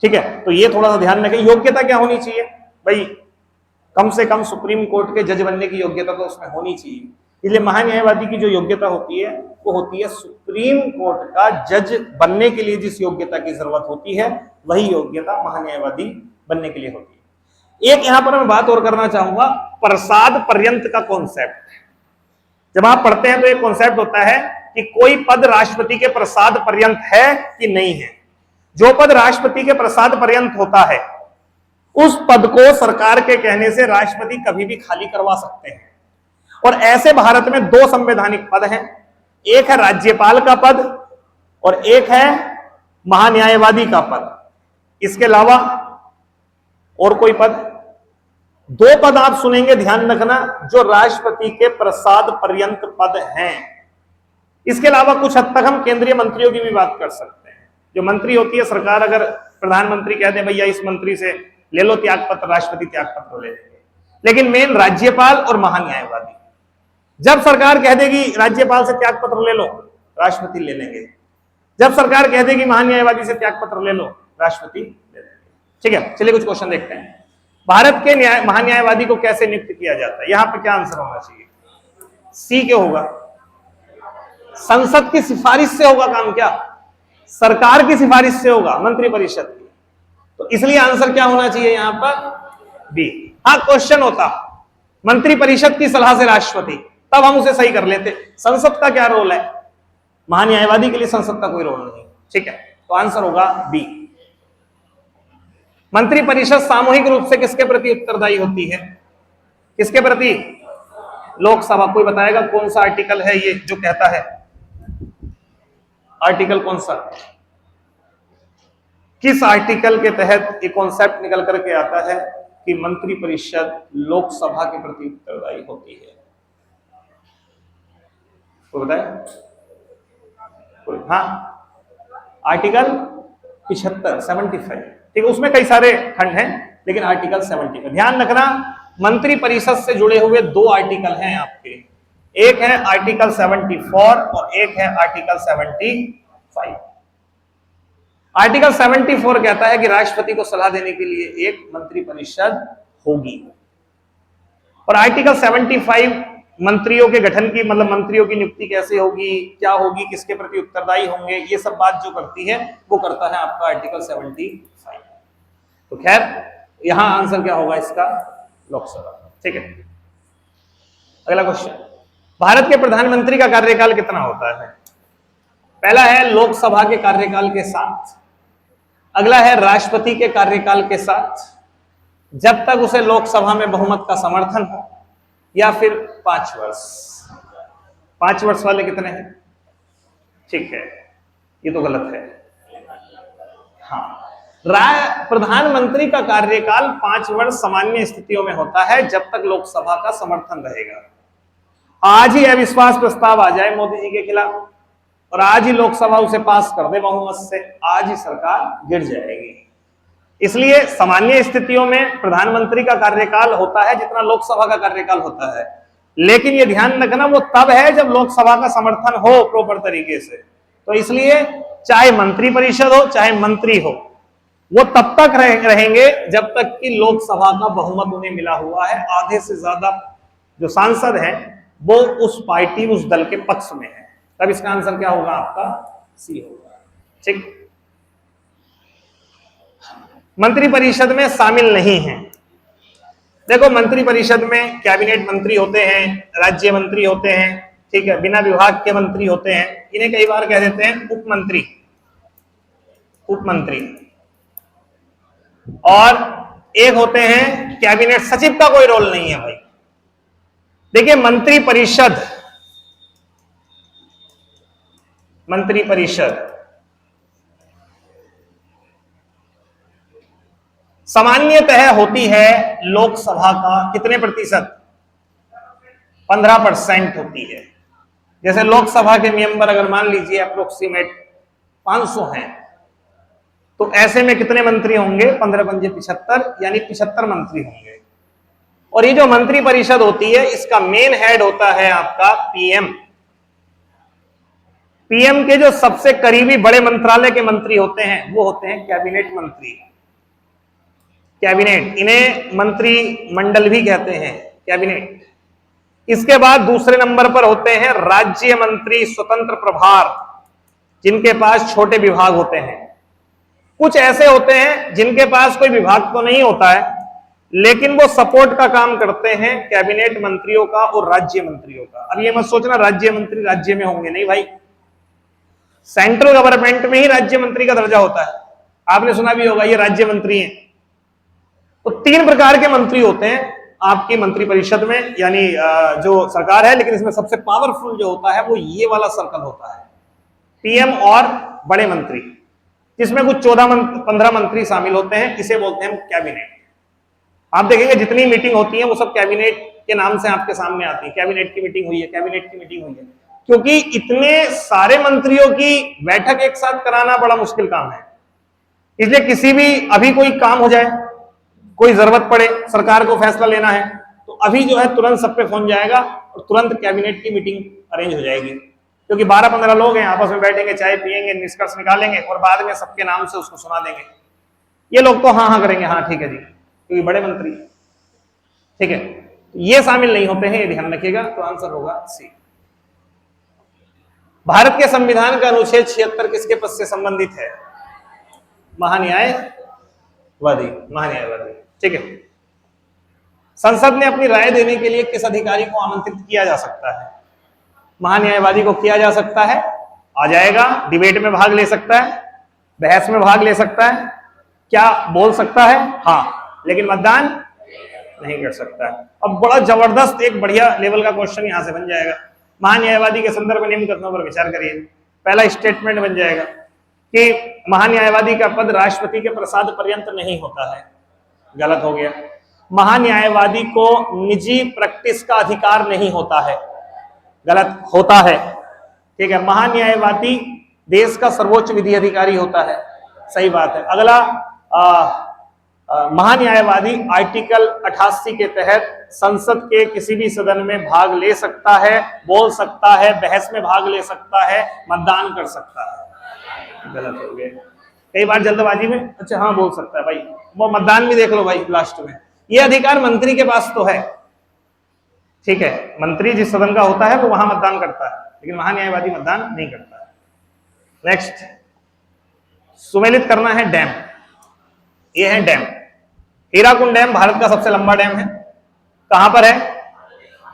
ठीक है, तो ये थोड़ा सा ध्यान रखें। योग्यता क्या होनी चाहिए भाई, कम से कम सुप्रीम कोर्ट के जज बनने की योग्यता तो उसमें होनी चाहिए। इसलिए महान्यायवादी की जो योग्यता होती है वो होती है सुप्रीम कोर्ट का जज बनने के लिए जिस योग्यता की जरूरत होती है, वही योग्यता महान्यायवादी बनने के लिए होती है। एक यहां पर मैं बात और करना चाहूंगा, प्रसाद पर्यंत का कॉन्सेप्ट। जब आप पढ़ते हैं तो एक कॉन्सेप्ट होता है कि कोई पद राष्ट्रपति के प्रसाद पर्यंत है कि नहीं है। जो पद राष्ट्रपति के प्रसाद पर्यंत होता है, उस पद को सरकार के कहने से राष्ट्रपति कभी भी खाली करवा सकते हैं। और ऐसे भारत में दो संवैधानिक पद हैं, एक है राज्यपाल का पद और एक है महान्यायवादी का पद। इसके अलावा और कोई पद, दो पद आप सुनेंगे, ध्यान रखना, जो राष्ट्रपति के प्रसाद पर्यंत पद हैं। इसके अलावा कुछ हद तक हम केंद्रीय मंत्रियों की भी बात कर सकते हैं। जो मंत्री होती है सरकार, अगर प्रधानमंत्री कह दे भैया इस मंत्री से ले लो त्यागपत्र, राष्ट्रपति त्यागपत्र ले लेंगे। लेकिन मेन राज्यपाल और महान्यायवादी, जब सरकार कह देगी राज्यपाल से त्यागपत्र ले लो, राष्ट्रपति ले लेंगे। जब सरकार कह देगी महान्यायवादी से त्यागपत्र ले लो, राष्ट्रपति ले लेंगे। ठीक है, चलिए कुछ क्वेश्चन देखते हैं। भारत के महान्यायवादी को कैसे नियुक्त किया जाता है, यहां पर क्या आंसर होना चाहिए, सी क्या होगा, संसद की सिफारिश से होगा काम, क्या सरकार की सिफारिश से होगा, मंत्रिपरिषद की। तो इसलिए आंसर क्या होना चाहिए यहां पर, बी। हाँ, क्वेश्चन होता मंत्रिपरिषद की सलाह से राष्ट्रपति, तब हम उसे सही कर लेते। संसद का क्या रोल है, महान्यायवादी के लिए संसद का कोई रोल नहीं। ठीक है, तो आंसर होगा बी। मंत्रिपरिषद सामूहिक रूप से किसके प्रति उत्तरदायी होती है, किसके प्रति, लोकसभा। कोई बताएगा कौन सा आर्टिकल है ये जो कहता है, आर्टिकल कौन सा, किस आर्टिकल के तहत ये कॉन्सेप्ट निकल करके आता है कि मंत्रिपरिषद लोकसभा के प्रति उत्तरदायी होती है, कोई बताए, हाँ, आर्टिकल 75, 75। ठीक है, उसमें कई सारे खंड हैं, लेकिन आर्टिकल 75 ध्यान रखना। मंत्रिपरिषद से जुड़े हुए दो आर्टिकल हैं आपके, एक है आर्टिकल 74 और एक है आर्टिकल 75। आर्टिकल 74 कहता है कि राष्ट्रपति को सलाह देने के लिए एक मंत्रिपरिषद होगी, और आर्टिकल 75 मंत्रियों के गठन की, मतलब मंत्रियों की नियुक्ति कैसे होगी, क्या होगी, किसके प्रति उत्तरदायी होंगे, ये सब बात जो करती है वो करता है आपका आर्टिकल 75। तो खैर यहां आंसर क्या होगा इसका, लोकसभा। ठीक है, अगला क्वेश्चन, भारत के प्रधानमंत्री का कार्यकाल कितना होता है? पहला है लोकसभा के कार्यकाल के साथ, अगला है राष्ट्रपति के कार्यकाल के साथ, जब तक उसे लोकसभा में बहुमत का समर्थन हो, या फिर 5 वर्ष। 5 वर्ष वाले कितने हैं? ठीक है, ये तो गलत है। हाँ, प्रधानमंत्री का कार्यकाल 5 वर्ष सामान्य स्थितियों में होता है, जब तक लोकसभा का समर्थन रहेगा। आज ही अविश्वास प्रस्ताव आ जाए मोदी जी के खिलाफ और आज ही लोकसभा उसे पास कर दे बहुमत से, आज ही सरकार गिर जाएगी। इसलिए सामान्य स्थितियों में प्रधानमंत्री का कार्यकाल होता है जितना लोकसभा का कार्यकाल होता है, लेकिन यह ध्यान रखना वो तब है जब लोकसभा का समर्थन हो प्रॉपर तरीके से। तो इसलिए चाहे मंत्री परिषद हो चाहे मंत्री हो, वो तब तक रहेंगे जब तक कि लोकसभा का बहुमत उन्हें मिला हुआ है, आधे से ज्यादा जो सांसद हैं वो उस पार्टी उस दल के पक्ष में है। तब इसका आंसर क्या होगा? आपका सी होगा। ठीक, मंत्री परिषद में शामिल नहीं है। देखो, मंत्री परिषद में कैबिनेट मंत्री होते हैं, राज्य मंत्री होते हैं, ठीक है, बिना विभाग के मंत्री होते हैं, इन्हें कई बार कह देते हैं उपमंत्री। उपमंत्री और एक होते हैं कैबिनेट सचिव, का कोई रोल नहीं है भाई। देखिए, मंत्री परिषद सामान्यतः होती है लोकसभा का कितने प्रतिशत? 15% होती है। जैसे लोकसभा के मेंबर अगर मान लीजिए अप्रोक्सीमेट 500 हैं, तो ऐसे में कितने मंत्री होंगे? 15 पंजे 75, यानी 75 मंत्री होंगे। और ये जो मंत्री परिषद होती है, इसका मेन हेड होता है आपका पीएम। पीएम के जो सबसे करीबी बड़े मंत्रालय के मंत्री होते हैं वो होते हैं कैबिनेट मंत्री। कैबिनेट, इन्हें मंत्री मंडल भी कहते हैं, कैबिनेट। इसके बाद दूसरे नंबर पर होते हैं राज्य मंत्री स्वतंत्र प्रभार, जिनके पास छोटे विभाग होते हैं। कुछ ऐसे होते हैं जिनके पास कोई विभाग तो नहीं होता है, लेकिन वो सपोर्ट का काम करते हैं कैबिनेट मंत्रियों का और राज्य मंत्रियों का। अब ये मत सोचना राज्य मंत्री राज्य में होंगे, नहीं भाई, सेंट्रल गवर्नमेंट में ही राज्य मंत्री का दर्जा होता है। आपने सुना भी होगा ये राज्य मंत्री हैं। तो 3 प्रकार के मंत्री होते हैं आपकी मंत्री परिषद में, यानी जो सरकार है, लेकिन इसमें सबसे पावरफुल जो होता है वो ये वाला सर्कल होता है, पीएम और बड़े मंत्री, जिसमें कुछ 14-15 मंत्री शामिल होते हैं। इसे बोलते हैं कैबिनेट। आप देखेंगे जितनी मीटिंग होती है वो सब कैबिनेट के नाम से आपके सामने आती है। कैबिनेट की मीटिंग हुई है, कैबिनेट की मीटिंग हुई है, क्योंकि इतने सारे मंत्रियों की बैठक एक साथ कराना बड़ा मुश्किल काम है। इसलिए किसी भी अभी कोई काम हो जाए, कोई जरूरत पड़े, सरकार को फैसला लेना है, तो अभी जो है तुरंत सब पे फोन जाएगा और तुरंत कैबिनेट की मीटिंग अरेंज हो जाएगी। क्योंकि 12-15 लोग हैं, आपस में बैठेंगे, चाय पियेंगे, निष्कर्ष निकालेंगे और बाद में सबके नाम से उसको सुना देंगे। ये लोग तो हाँ हाँ करेंगे, हाँ ठीक है जी, क्योंकि बड़े मंत्री, ठीक है। ये शामिल नहीं होते हैं, ये ध्यान रखिएगा। तो आंसर होगा सी। भारत के संविधान का अनुच्छेद 76 किसके पद से संबंधित है? महान्यायवादी, महान्यायवादी, ठीक है। संसद ने अपनी राय देने के लिए किस अधिकारी को आमंत्रित किया जा सकता है? महान्यायवादी को किया जा सकता है, आ जाएगा, डिबेट में भाग ले सकता है, बहस में भाग ले सकता है, क्या बोल सकता है? हाँ, लेकिन मतदान नहीं कर सकता है। अब बड़ा जबरदस्त एक बढ़िया लेवल का क्वेश्चन यहां से बन जाएगा। महान्यायवादी के संदर्भ में निम्न कथनों पर विचार करिए। पहला स्टेटमेंट बन जाएगा कि महान्यायवादी का पद राष्ट्रपति के प्रसाद पर्यंत नहीं होता है। गलत हो गया। महान्यायवादी को निजी प्रैक्टिस का अधिकार नहीं होता है। गलत, होता है, ठीक है। महान्यायवादी देश का सर्वोच्च विधि अधिकारी होता है, सही बात है। अगला, महान्यायवादी आर्टिकल 88 के तहत संसद के किसी भी सदन में भाग ले सकता है, बोल सकता है, बहस में भाग ले सकता है, मतदान कर सकता है। गलत हो गया। कई बार जल्दबाजी में अच्छा हाँ बोल सकता है भाई, वो मतदान भी देख लो भाई लास्ट में। ये अधिकार मंत्री के पास तो है, ठीक है। मंत्री जिस सदन का होता है वो वहां मतदान करता है, लेकिन महान्यायवादी मतदान नहीं करता है। नेक्स्ट, सुमेलित करना है डैम। ये है डैम। हीराकुंड डैम भारत का सबसे लंबा डैम है। कहां पर है?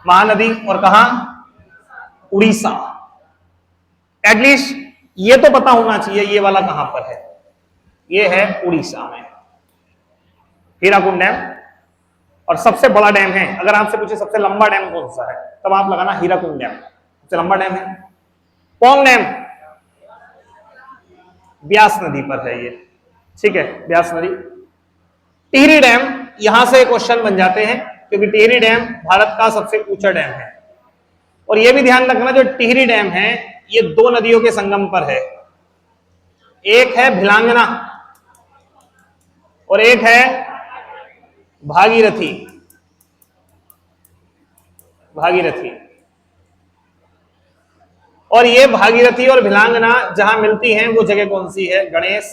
महानदी। और कहां? उड़ीसा। एटलीस्ट ये तो पता होना चाहिए ये वाला कहां पर है, ये है उड़ीसा में हीराकुंड डैम। और सबसे बड़ा डैम है, अगर आपसे पूछे सबसे लंबा डैम कौन सा है, तब आप लगाना हीराकुंड डैम सबसे लंबा डैम है। पोंग डैम ब्यास नदी पर है ये, ठीक है, ब्यास नदी। टिहरी डैम, यहां से क्वेश्चन बन जाते हैं क्योंकि टिहरी डैम भारत का सबसे ऊंचा डैम है। और यह भी ध्यान रखना जो टिहरी डैम है ये दो नदियों के संगम पर है, एक है भिलांगना और एक है भागीरथी। भागीरथी, और ये भागीरथी और भिलांगना जहां मिलती हैं वो जगह कौन सी है, गणेश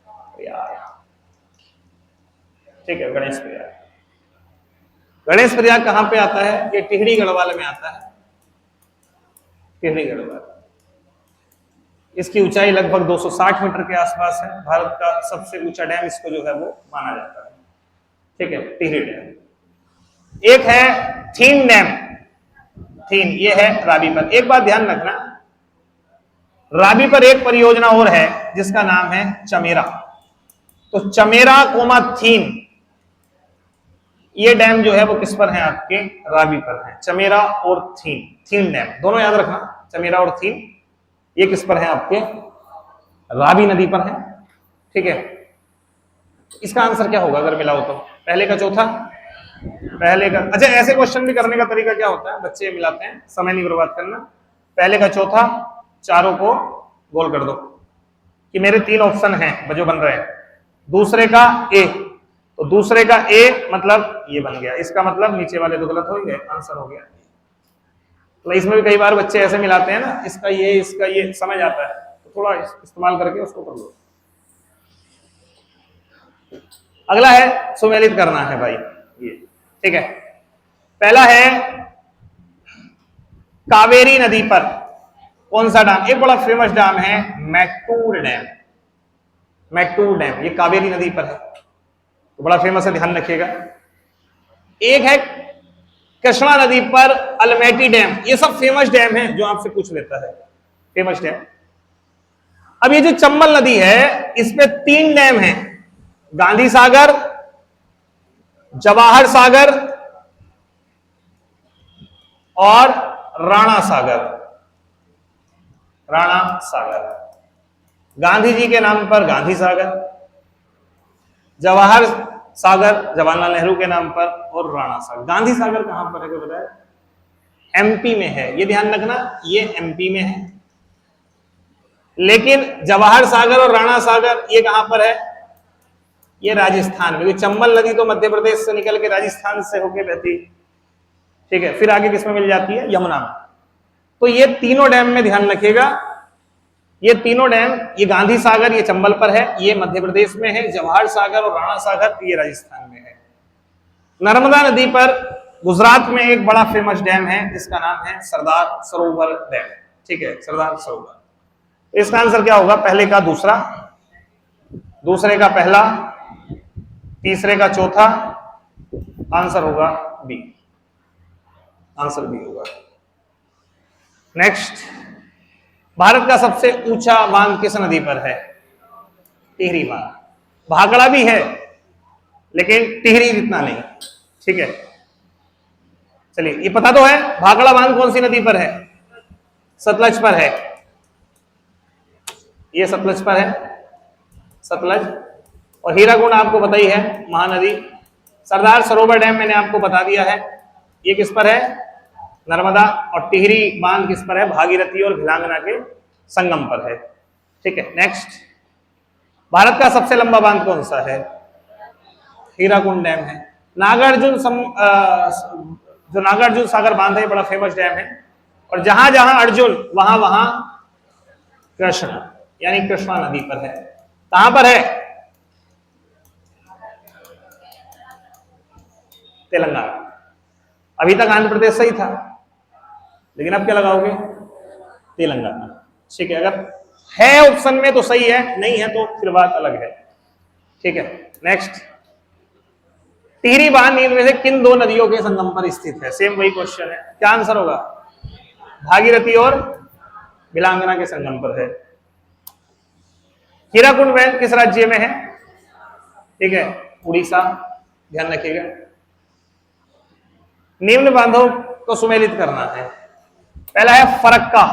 प्रयाग, ठीक है, गणेश प्रयाग। गणेश प्रयाग कहां पे आता है, ये टिहरी गढ़वाल में आता है, टिहरी गढ़वाल। इसकी ऊंचाई लगभग 260 मीटर के आसपास है, भारत का सबसे ऊंचा डैम इसको जो है वो माना जाता है, ठीक है, टिहरी डैम। एक है थीन डैम, थीन, ये है रावी पर। एक बात ध्यान रखना, रावी पर एक परियोजना और है जिसका नाम है चमेरा। तो चमेरा कोमा थीन, ये डैम जो है वो किस पर है, आपके रावी पर है, चमेरा और थीन, थीन डैम दोनों याद रखना, चमेरा और थीन, ये किस पर है, आपके रावी नदी पर है, ठीक है। इसका आंसर क्या होगा अगर मिला हो तो, पहले का चौथा, पहले का, अच्छा ऐसे क्वेश्चन भी करने का तरीका क्या होता है, बच्चे मिलाते हैं, समय नहीं बर्बाद करना, पहले का चौथा चारों को गोल कर दो कि मेरे 3 ऑप्शन हैं जो बन रहे हैं, दूसरे का ए, तो दूसरे का ए मतलब ये बन गया, इसका मतलब नीचे वाले तो गलत हो गए, आंसर हो गया। तो इसमें भी कई बार बच्चे ऐसे मिलाते हैं ना, इसका ये समझ आता है, तो थोड़ा इस्तेमाल करके उसको कर लो। अगला है सुमेलित करना है भाई, ये ठीक है। पहला है कावेरी नदी पर कौन सा डैम, एक बड़ा फेमस डैम है मैटूर डैम, मैटूर डैम ये कावेरी नदी पर है, तो बड़ा फेमस है, ध्यान रखिएगा। एक है कृष्णा नदी पर अलमेटी डैम, ये सब फेमस डैम है जो आपसे पूछ लेता है, फेमस डैम। अब ये जो चंबल नदी है इसमें 3 डैम हैं, गांधी सागर, जवाहर सागर और राणा सागर, राणा सागर। गांधी जी के नाम पर गांधी सागर, जवाहर सागर जवाहरलाल नेहरू के नाम पर, और राणा सागर। गांधी सागर कहां पर है, बताया, एमपी में है, ये ध्यान रखना, ये एमपी में है। लेकिन जवाहर सागर और राणा सागर ये कहां पर है, ये राजस्थान में, क्योंकि चंबल नदी तो मध्य प्रदेश से निकल के राजस्थान से होकर बहती, ठीक है, फिर आगे किसमें मिल जाती है, यमुना में। तो ये तीनों डैम में ध्यान रखिएगा, ये तीनों डैम, ये गांधी सागर ये चंबल पर है, ये मध्य प्रदेश में है, जवाहर सागर और राणा सागर ये राजस्थान में है। नर्मदा नदी पर गुजरात में एक बड़ा फेमस डैम है जिसका नाम है सरदार सरोवर डैम, ठीक है, सरदार सरोवर। इसका आंसर क्या होगा, पहले का दूसरा, दूसरे का पहला, तीसरे का चौथा, आंसर होगा बी, आंसर बी होगा। नेक्स्ट, भारत का सबसे ऊंचा बांध किस नदी पर है, टिहरी बांध। भाखड़ा भी है लेकिन टिहरी जितना नहीं, ठीक है। चलिए ये पता तो है, भाखड़ा बांध कौन सी नदी पर है, सतलज पर है, ये सतलज पर है, सतलज। और हीराकुंड आपको पता ही है, महानदी। सरदार सरोवर डैम मैंने आपको बता दिया है, ये किस पर है, नर्मदा। और टिहरी बांध किस पर है, भागीरथी और भिलांगना के संगम पर है, ठीक है। नेक्स्ट, भारत का सबसे लंबा बांध कौन सा है, हीराकुंड डैम है। नागार्जुन जो नागार्जुन सागर बांध है बड़ा फेमस डैम है, और जहां जहां अर्जुन वहां वहां कृष्ण, यानी कृष्णा नदी पर है। कहां पर है, तेलंगाना। अभी तक आंध्र प्रदेश सही था, लेकिन अब क्या लगाओगे, तेलंगाना, ठीक है। अगर है ऑप्शन में तो सही है, नहीं है तो फिर बात अलग है, ठीक है। नेक्स्ट, टिहरी बांध इनमें से किन 2 नदियों के संगम पर स्थित है, सेम वही क्वेश्चन है, क्या आंसर होगा, भागीरथी और बिलांगना के संगम पर है। हीराकुंड वैल किस राज्य में है? ठीक है, उड़ीसा, ध्यान रखिएगा। निम्न बांधों को सुमेलित करना है। पहला है फरक्का।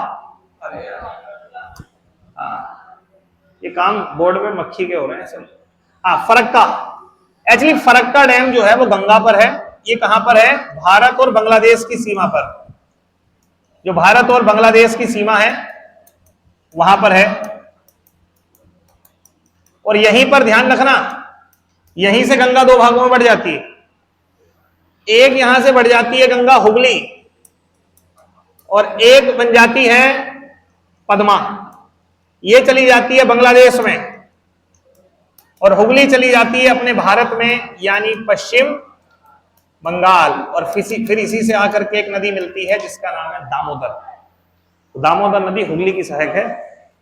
ये काम बोर्ड में मक्खी के हो रहे हैं सब। हाँ, फरक्का। एक्चुअली फरक्का डैम जो है वो गंगा पर है। ये कहां पर है? भारत और बांग्लादेश की सीमा पर। जो भारत और बांग्लादेश की सीमा है वहां पर है। और यहीं पर ध्यान रखना, यहीं से गंगा दो भागों में बढ़ जाती है। एक यहां से बढ़ जाती है गंगा हुगली, और एक बन जाती है पद्मा। ये चली जाती है बांग्लादेश में, और हुगली चली जाती है अपने भारत में, यानी पश्चिम बंगाल। और फिर इसी से आकर के एक नदी मिलती है जिसका नाम है दामोदर। तो दामोदर नदी हुगली की सहायक है।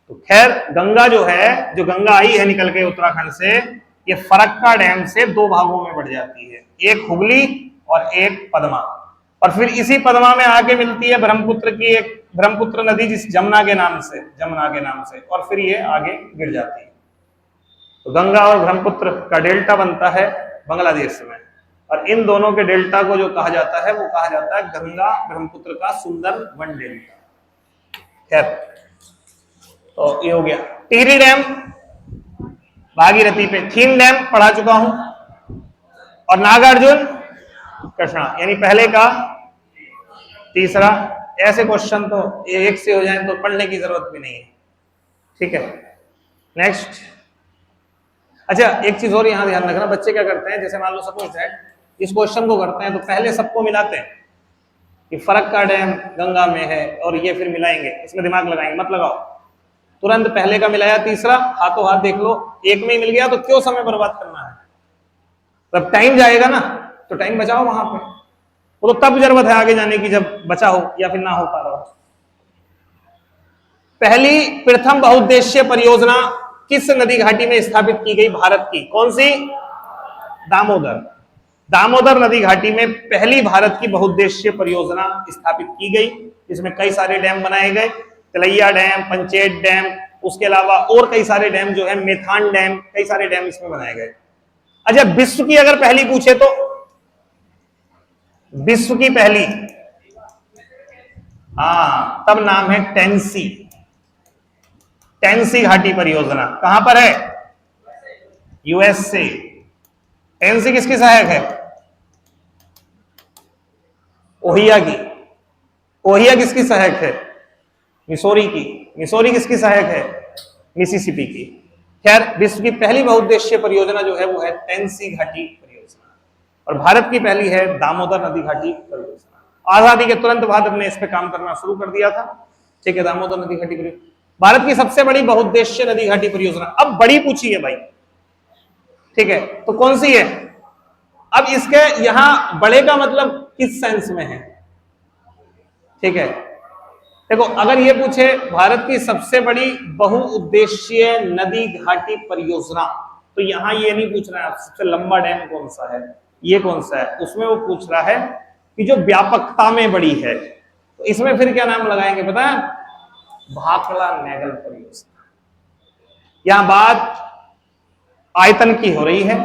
तो खैर, गंगा जो है, जो गंगा आई है निकल के उत्तराखंड से, ये फरक्का डैम से दो भागों में बढ़ जाती है, एक हुगली और एक पद्मा। और फिर इसी पद्मा में आके मिलती है ब्रह्मपुत्र की एक ब्रह्मपुत्र नदी, जिस जमुना के नाम से, और फिर ये आगे गिर जाती है। तो गंगा और ब्रह्मपुत्र का डेल्टा बनता है बांग्लादेश में, और इन दोनों के डेल्टा को जो कहा जाता है वो कहा जाता है गंगा ब्रह्मपुत्र का सुंदरवन डेल्टा। खैर, तो ये हो गया। टिहरी डैम भागीरथी पे, थीन डैम पढ़ा चुका हूं, और नागार्जुन कृष्णा, यानी पहले का तीसरा। ऐसे क्वेश्चन तो एक से हो जाए तो पढ़ने की जरूरत भी नहीं है। ठीक है, नेक्स्ट। अच्छा, एक चीज और यहां ध्यान रखना, बच्चे क्या करते हैं, जैसे मान लो सपोज दैट इस क्वेश्चन को करते हैं तो पहले सबको मिलाते हैं कि फरक्का डैम गंगा में है, और ये फिर मिलाएंगे, इसमें दिमाग लगाएंगे, मत लगाओ। तुरंत पहले का मिलाया, तीसरा हाथों हाथ देख लो, एक में ही मिल गया तो क्यों समय बर्बाद करना है? तब टाइम जाएगा ना, तो टाइम बचाओ वहां पे। वो तो तब जरूरत है आगे जाने की जब बचा हो या फिर ना हो पा रहा हो। पहली प्रथम बहुउद्देश्य परियोजना किस नदी घाटी में स्थापित की गई भारत की? कौन सी? दामोदर। दामोदर नदी घाटी में पहली भारत की बहुउद्देश्य परियोजना स्थापित की गई। इसमें कई सारे डैम बनाए गए, तिलैया डैम, पंचेत डैम, उसके अलावा और कई सारे डैम जो है, मेथान डैम, कई सारे डैम इसमें बनाए गए। अच्छा, विश्व की अगर पहली पूछे तो विश्व की पहली, हाँ, तब नाम है टेंसी। टेंसी घाटी परियोजना कहां पर है? यूएसए। टेंसी किसकी सहायक है? ओहिया की। ओहिया किसकी सहायक है? मिसौरी की। मिसौरी किसकी सहायक है? मिसिसिपी की। खैर, विश्व की पहली बहुउद्देश्य परियोजना जो है वो है टेंसी घाटी परियोजना, और भारत की पहली है दामोदर नदी घाटी परियोजना। आजादी के तुरंत बाद हमने इस पे काम करना शुरू कर दिया था। ठीक है, दामोदर नदी घाटी परियोजना भारत की सबसे बड़ी बहुउद्देश्य नदी घाटी परियोजना। अब बड़ी पूछी है भाई, ठीक है, तो कौन सी है? अब इसके यहां बड़े का मतलब किस सेंस में है? ठीक है, देखो, अगर ये पूछे भारत की सबसे बड़ी बहुउद्देशीय नदी घाटी परियोजना, तो यहां ये नहीं पूछ रहा है सबसे लंबा डैम कौन सा है, ये कौन सा है, उसमें वो पूछ रहा है कि जो व्यापकता में बड़ी है। तो इसमें फिर क्या नाम लगाएंगे पता है? भाखड़ा नैगल परियोजना। यहां बात आयतन की हो रही है।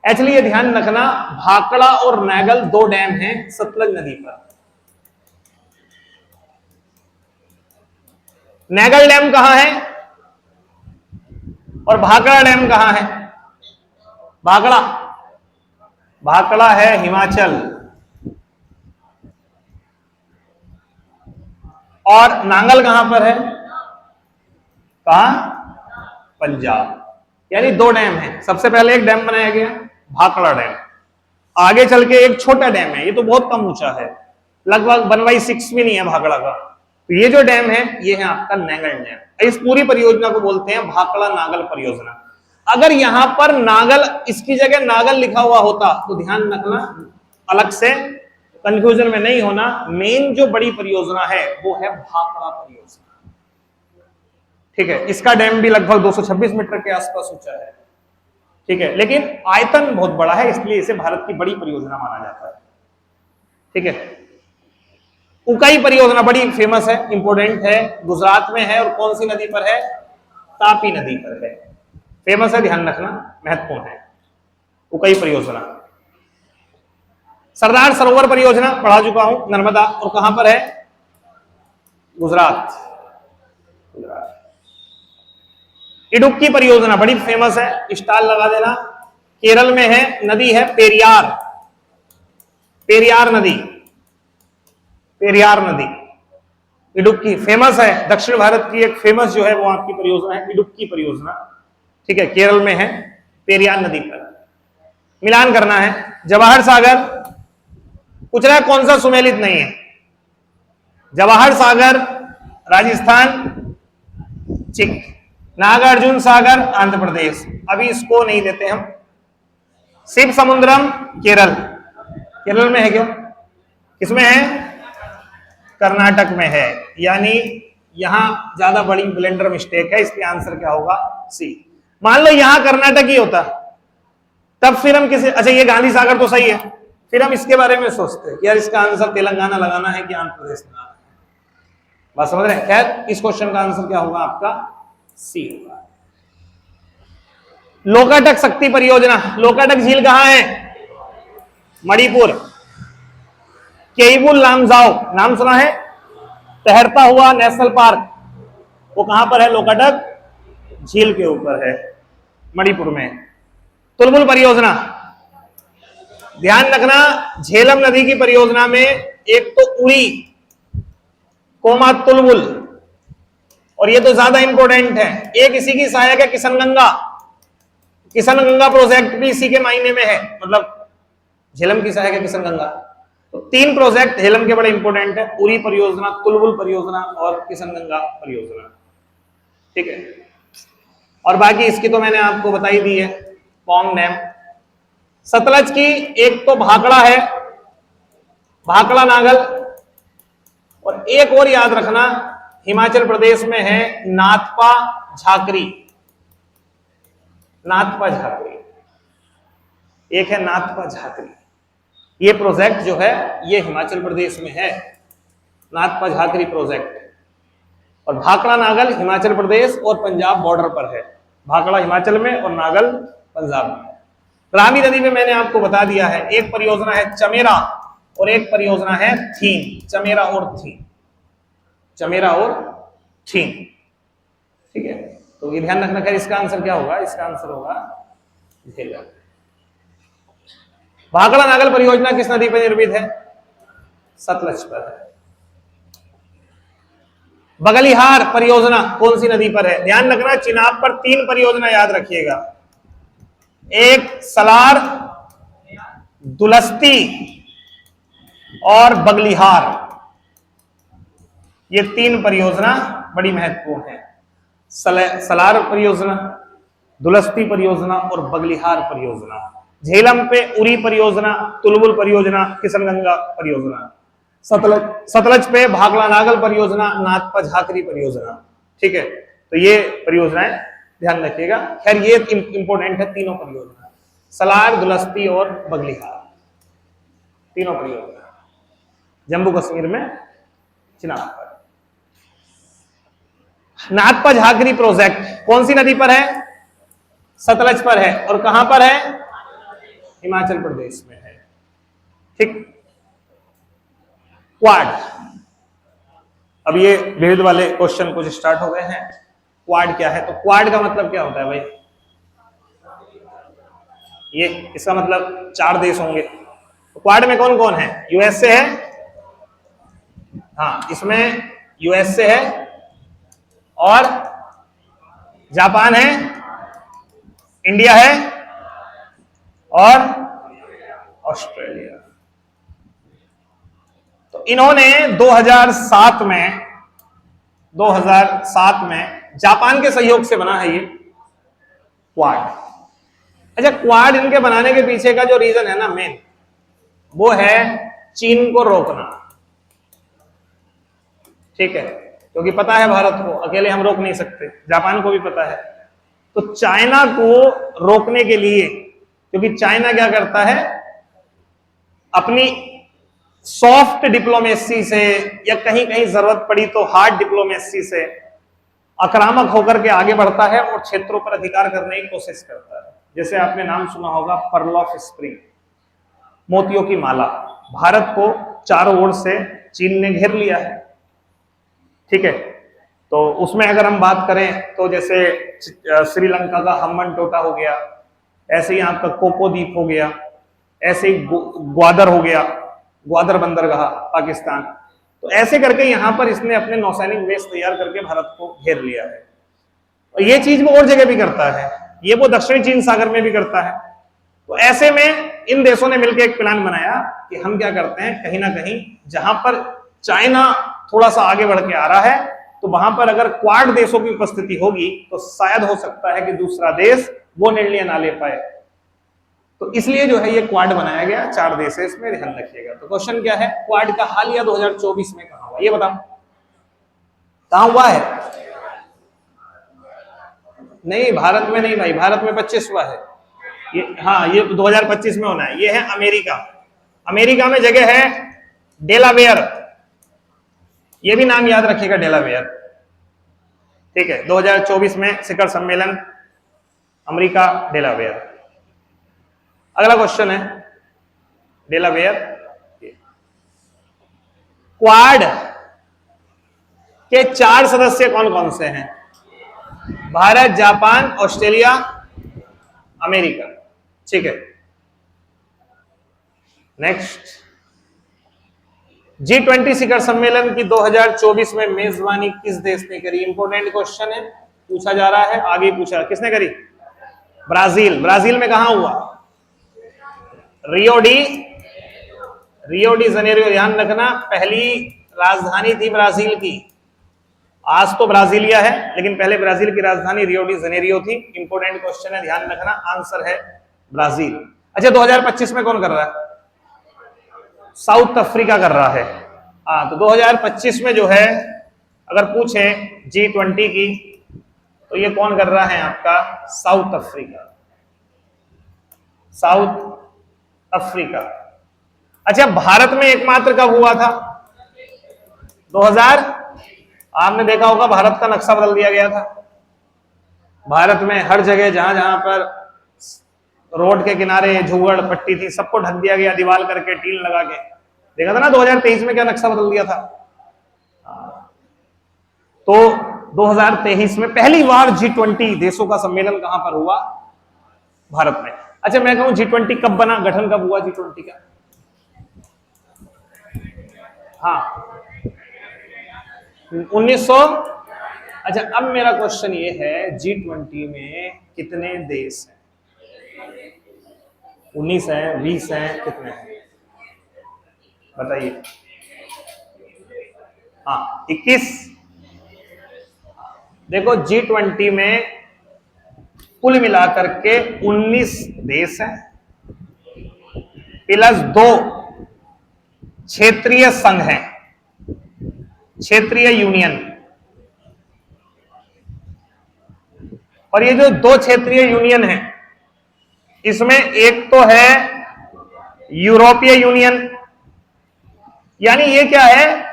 एक्चुअली ये ध्यान रखना, भाखड़ा और नैगल दो डैम हैं सतलज नदी पर। नैगल डैम कहां है और भाखड़ा डैम कहां है? भाखड़ा, भाखड़ा है हिमाचल, और नांगल कहां पर है? कहां? पंजाब। यानी दो डैम हैं। सबसे पहले एक डैम बनाया गया भाखड़ा डैम, आगे चल के एक छोटा डैम है, ये तो बहुत कम ऊंचा है, लगभग 1/6 भी नहीं है भाखड़ा का। तो ये जो डैम है ये है आपका नैगल डैम। इस पूरी परियोजना को बोलते हैं भाखड़ा नागल परियोजना। अगर यहां पर नागल, इसकी जगह नागल लिखा हुआ होता तो ध्यान रखना, अलग से कंफ्यूजन में नहीं होना। मेन जो बड़ी परियोजना है वो है भाखड़ा परियोजना। ठीक है, इसका डैम भी लगभग 226 मीटर के आसपास ऊंचा है। ठीक है, लेकिन आयतन बहुत बड़ा है, इसलिए इसे भारत की बड़ी परियोजना माना जाता है। ठीक है, उकाई परियोजना बड़ी फेमस है, इंपोर्टेंट है, गुजरात में है और कौन सी नदी पर है? तापी नदी पर है। फेमस है, ध्यान रखना, महत्वपूर्ण है। उकाई परियोजना। सरदार सरोवर परियोजना पढ़ा चुका हूं, नर्मदा, और कहां पर है? गुजरात। इडुक्की परियोजना बड़ी फेमस है, स्टॉल लगा देना, केरल में है, नदी है पेरियार। पेरियार नदी, पेरियार नदी। इडुक्की फेमस है, दक्षिण भारत की एक फेमस जो है वो आपकी परियोजना है इडुक्की परियोजना, ठीक है, केरल में है, पेरियार नदी पर। मिलान करना है। जवाहर सागर पूछ रहा है कौन सा सुमेलित नहीं है? जवाहर सागर राजस्थान, चिक। नागार्जुन सागर आंध्र प्रदेश, अभी इसको नहीं लेते हम। शिव समुद्रम केरल, केरल में है क्यों? किसमें है? कर्नाटक में है, यानी यहां ज्यादा बड़ी ब्लेंडर मिस्टेक है, इसलिए आंसर क्या होगा? सी। मान लो यहां कर्नाटक ही होता तब फिर हम किसी, अच्छा ये गांधी सागर तो सही है, फिर हम इसके बारे में सोचते हैं कि यार इसका आंसर तेलंगाना लगाना है कि आंध्र प्रदेश लगाना है। बात समझ रहे हैं? खैर इस क्वेश्चन का आंसर क्या होगा आपका? सी होगा। लोकाटक शक्ति परियोजना, लोकाटक झील कहां है? मणिपुर। केइबुल लामजाओ नाम सुना है? तैरता हुआ नेशनल पार्क, वो कहां पर है? लोकाटक झील के ऊपर है, मणिपुर में। तुलबुल परियोजना, ध्यान रखना, झेलम नदी की परियोजना में एक तो उड़ी, कोमा तुलबुल, और ये तो ज्यादा इंपॉर्टेंट है, एक इसी की सहायक है किशनगंगा। किशनगंगा प्रोजेक्ट भी इसी के मायने में है, मतलब झेलम की सहायक है किशनगंगा। तो 3 प्रोजेक्ट झेलम के बड़े इंपॉर्टेंट है, उरी परियोजना, तुलबुल परियोजना और किशनगंगा परियोजना, ठीक है। और बाकी इसकी तो मैंने आपको बताई दी है, पॉन्ग डैम। सतलज की एक तो भाखड़ा है, भाखड़ा नागल, और एक और याद रखना हिमाचल प्रदेश में है नाथपा झाकरी। नाथपा झाकरी, एक है नाथपा झाकरी, ये प्रोजेक्ट जो है ये हिमाचल प्रदेश में है, नाथपा झाकरी प्रोजेक्ट। और भाखड़ा नागल हिमाचल प्रदेश और पंजाब बॉर्डर पर है, भाखड़ा हिमाचल में और नागल पंजाब में। रावी नदी में मैंने आपको बता दिया है, एक परियोजना है चमेरा और एक परियोजना है थीम। चमेरा और थीम, चमेरा और थीम, ठीक है। तो ये ध्यान रखना। खैर इसका आंसर क्या होगा? इसका आंसर होगा झेलम। भाखड़ा नागल परियोजना किस नदी पर निर्मित है? सतलज पर है। बगलिहार परियोजना कौन सी नदी पर है? ध्यान रखना, चिनाब पर 3 परियोजना याद रखिएगा, एक सलार, दुलस्ती और बगलिहार, ये 3 परियोजना बड़ी महत्वपूर्ण है। सलार परियोजना, दुलस्ती परियोजना और बगलिहार परियोजना। झेलम पे उरी परियोजना, तुलबुल परियोजना, किशनगंगा परियोजना। सतलज पे भाखड़ा नागल परियोजना, नाथपा झाकरी परियोजना, ठीक है। तो ये परियोजनाएं ध्यान रखिएगा। खैर ये इंपॉर्टेंट है, तीनों परियोजना, सलार, दुलस्ती और बगलिहार, तीनों परियोजना जम्मू कश्मीर में चिनाब पर। नाथपा झाकरी प्रोजेक्ट कौन सी नदी पर है? सतलज पर है, और कहां पर है? हिमाचल प्रदेश में है, ठीक। क्वाड, अब ये विविध वाले क्वेश्चन कुछ स्टार्ट हो गए हैं। क्वाड क्या है? तो क्वाड का मतलब क्या होता है भाई? ये इसका मतलब 4 देश होंगे। तो क्वाड में कौन कौन है? यूएसए है, हाँ इसमें यूएसए है, और जापान है, इंडिया है और ऑस्ट्रेलिया। तो इन्होंने 2007 में जापान के सहयोग से बना है ये क्वाड। अच्छा, क्वाड इनके बनाने के पीछे का जो रीजन है ना मेन, वो है चीन को रोकना, ठीक है। क्योंकि पता है भारत को अकेले हम रोक नहीं सकते, जापान को भी पता है। तो चाइना को रोकने के लिए, क्योंकि चाइना क्या करता है, अपनी सॉफ्ट डिप्लोमेसी से या कहीं कहीं जरूरत पड़ी तो हार्ड डिप्लोमेसी से आक्रामक होकर के आगे बढ़ता है और क्षेत्रों पर अधिकार करने की कोशिश करता है। जैसे आपने नाम सुना होगा पर्ल ऑफ स्प्रिंग, मोतियों की माला। भारत को चारों ओर से चीन ने घेर लिया है, ठीक है। तो उसमें अगर हम बात करें तो जैसे श्रीलंका का हम्बन टोटा हो गया, ऐसे ही आपका कोको द्वीप हो गया, ऐसे ही ग्वादर हो गया, ग्वादर बंदरगाह पाकिस्तान। तो ऐसे करके यहां पर इसने अपने नौसैनिक बेस तैयार करके भारत को घेर लिया है। और ये चीज वो और जगह भी करता है, ये वो दक्षिणी चीन सागर में भी करता है। तो ऐसे में इन देशों ने मिलकर एक प्लान बनाया कि हम क्या करते हैं, कहीं ना कहीं जहां पर चाइना थोड़ा सा आगे बढ़ के आ रहा है तो वहां पर अगर क्वाड देशों की उपस्थिति होगी तो शायद हो सकता है कि दूसरा देश वो निर्णय ना ले पाए। तो इसलिए जो है ये क्वाड बनाया गया, 4 देश है इसमें, ध्यान रखिएगा। तो क्वेश्चन क्या है, क्वाड का हालिया 2024 में कहां हुआ, ये बताओ कहां हुआ है? नहीं, भारत में नहीं भाई, भारत में 25वां है ये। हाँ, ये 2025 में होना है। ये है अमेरिका। अमेरिका में जगह है डेलावेयर, ये भी नाम याद रखिएगा, डेलावेयर, ठीक है। 2024 में शिखर सम्मेलन अमेरिका डेलावेयर। अगला क्वेश्चन है डेलावेयर। क्वाड के 4 सदस्य कौन कौन से हैं? भारत, जापान, ऑस्ट्रेलिया, अमेरिका, ठीक है। नेक्स्ट, G20 शिखर सम्मेलन की 2024 में मेजबानी किस देश ने करी? इंपोर्टेंट क्वेश्चन है, पूछा जा रहा है, आगे पूछा किसने करी? ब्राजील। ब्राजील में कहां हुआ? रियो डी जनेरियो, ध्यान रखना, पहली राजधानी थी ब्राजील की। आज तो ब्राजीलिया है, लेकिन पहले ब्राजील की राजधानी रियो डी जनेरियो थी। इंपोर्टेंट क्वेश्चन है, ध्यान रखना, आंसर है ब्राजील। अच्छा, 2025 में कौन कर रहा है? साउथ अफ्रीका कर रहा है। हाँ, तो 2025 में जो है अगर पूछे G20 की तो ये कौन कर रहा है आपका? South Africa. South Africa. अच्छा, भारत में एकमात्र कब हुआ था? 2000। आपने देखा होगा भारत का नक्शा बदल दिया गया था। भारत में हर जगह जहां जहां पर रोड के किनारे झुग्गड़ पट्टी थी, सबको ढक दिया गया दीवार करके, टील लगा के। देखा था ना 2023 में क्या नक्शा बदल दिया था। तो 2023 में पहली बार G20 देशों का सम्मेलन कहां पर हुआ? भारत में। अच्छा, मैं कहूं G20 कब बना, गठन कब हुआ G20 का? हाँ, 1900। अच्छा, अब मेरा क्वेश्चन ये है, G20 में कितने देश हैं? 19 हैं, 20 हैं, कितने हैं बताइए? हाँ, 21। देखो, G20 में कुल मिलाकर के 19 देश हैं प्लस 2 क्षेत्रीय संघ हैं, क्षेत्रीय यूनियन। और ये जो 2 क्षेत्रीय यूनियन हैं, इसमें एक तो है यूरोपीय यूनियन, यानी ये क्या है?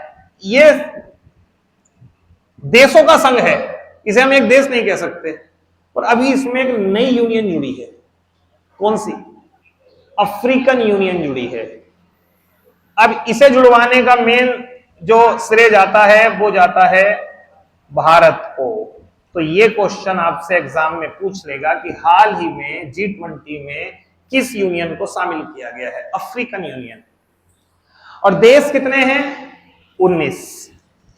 ये देशों का संघ है, इसे हम एक देश नहीं कह सकते। और अभी इसमें एक नई यूनियन जुड़ी है, कौन सी? अफ्रीकन यूनियन जुड़ी है। अब इसे जुड़वाने का मेन जो श्रेय जाता है वो जाता है भारत को। तो ये क्वेश्चन आपसे एग्जाम में पूछ लेगा कि हाल ही में G20 में किस यूनियन को शामिल किया गया है? African union. और देश कितने हैं? 19।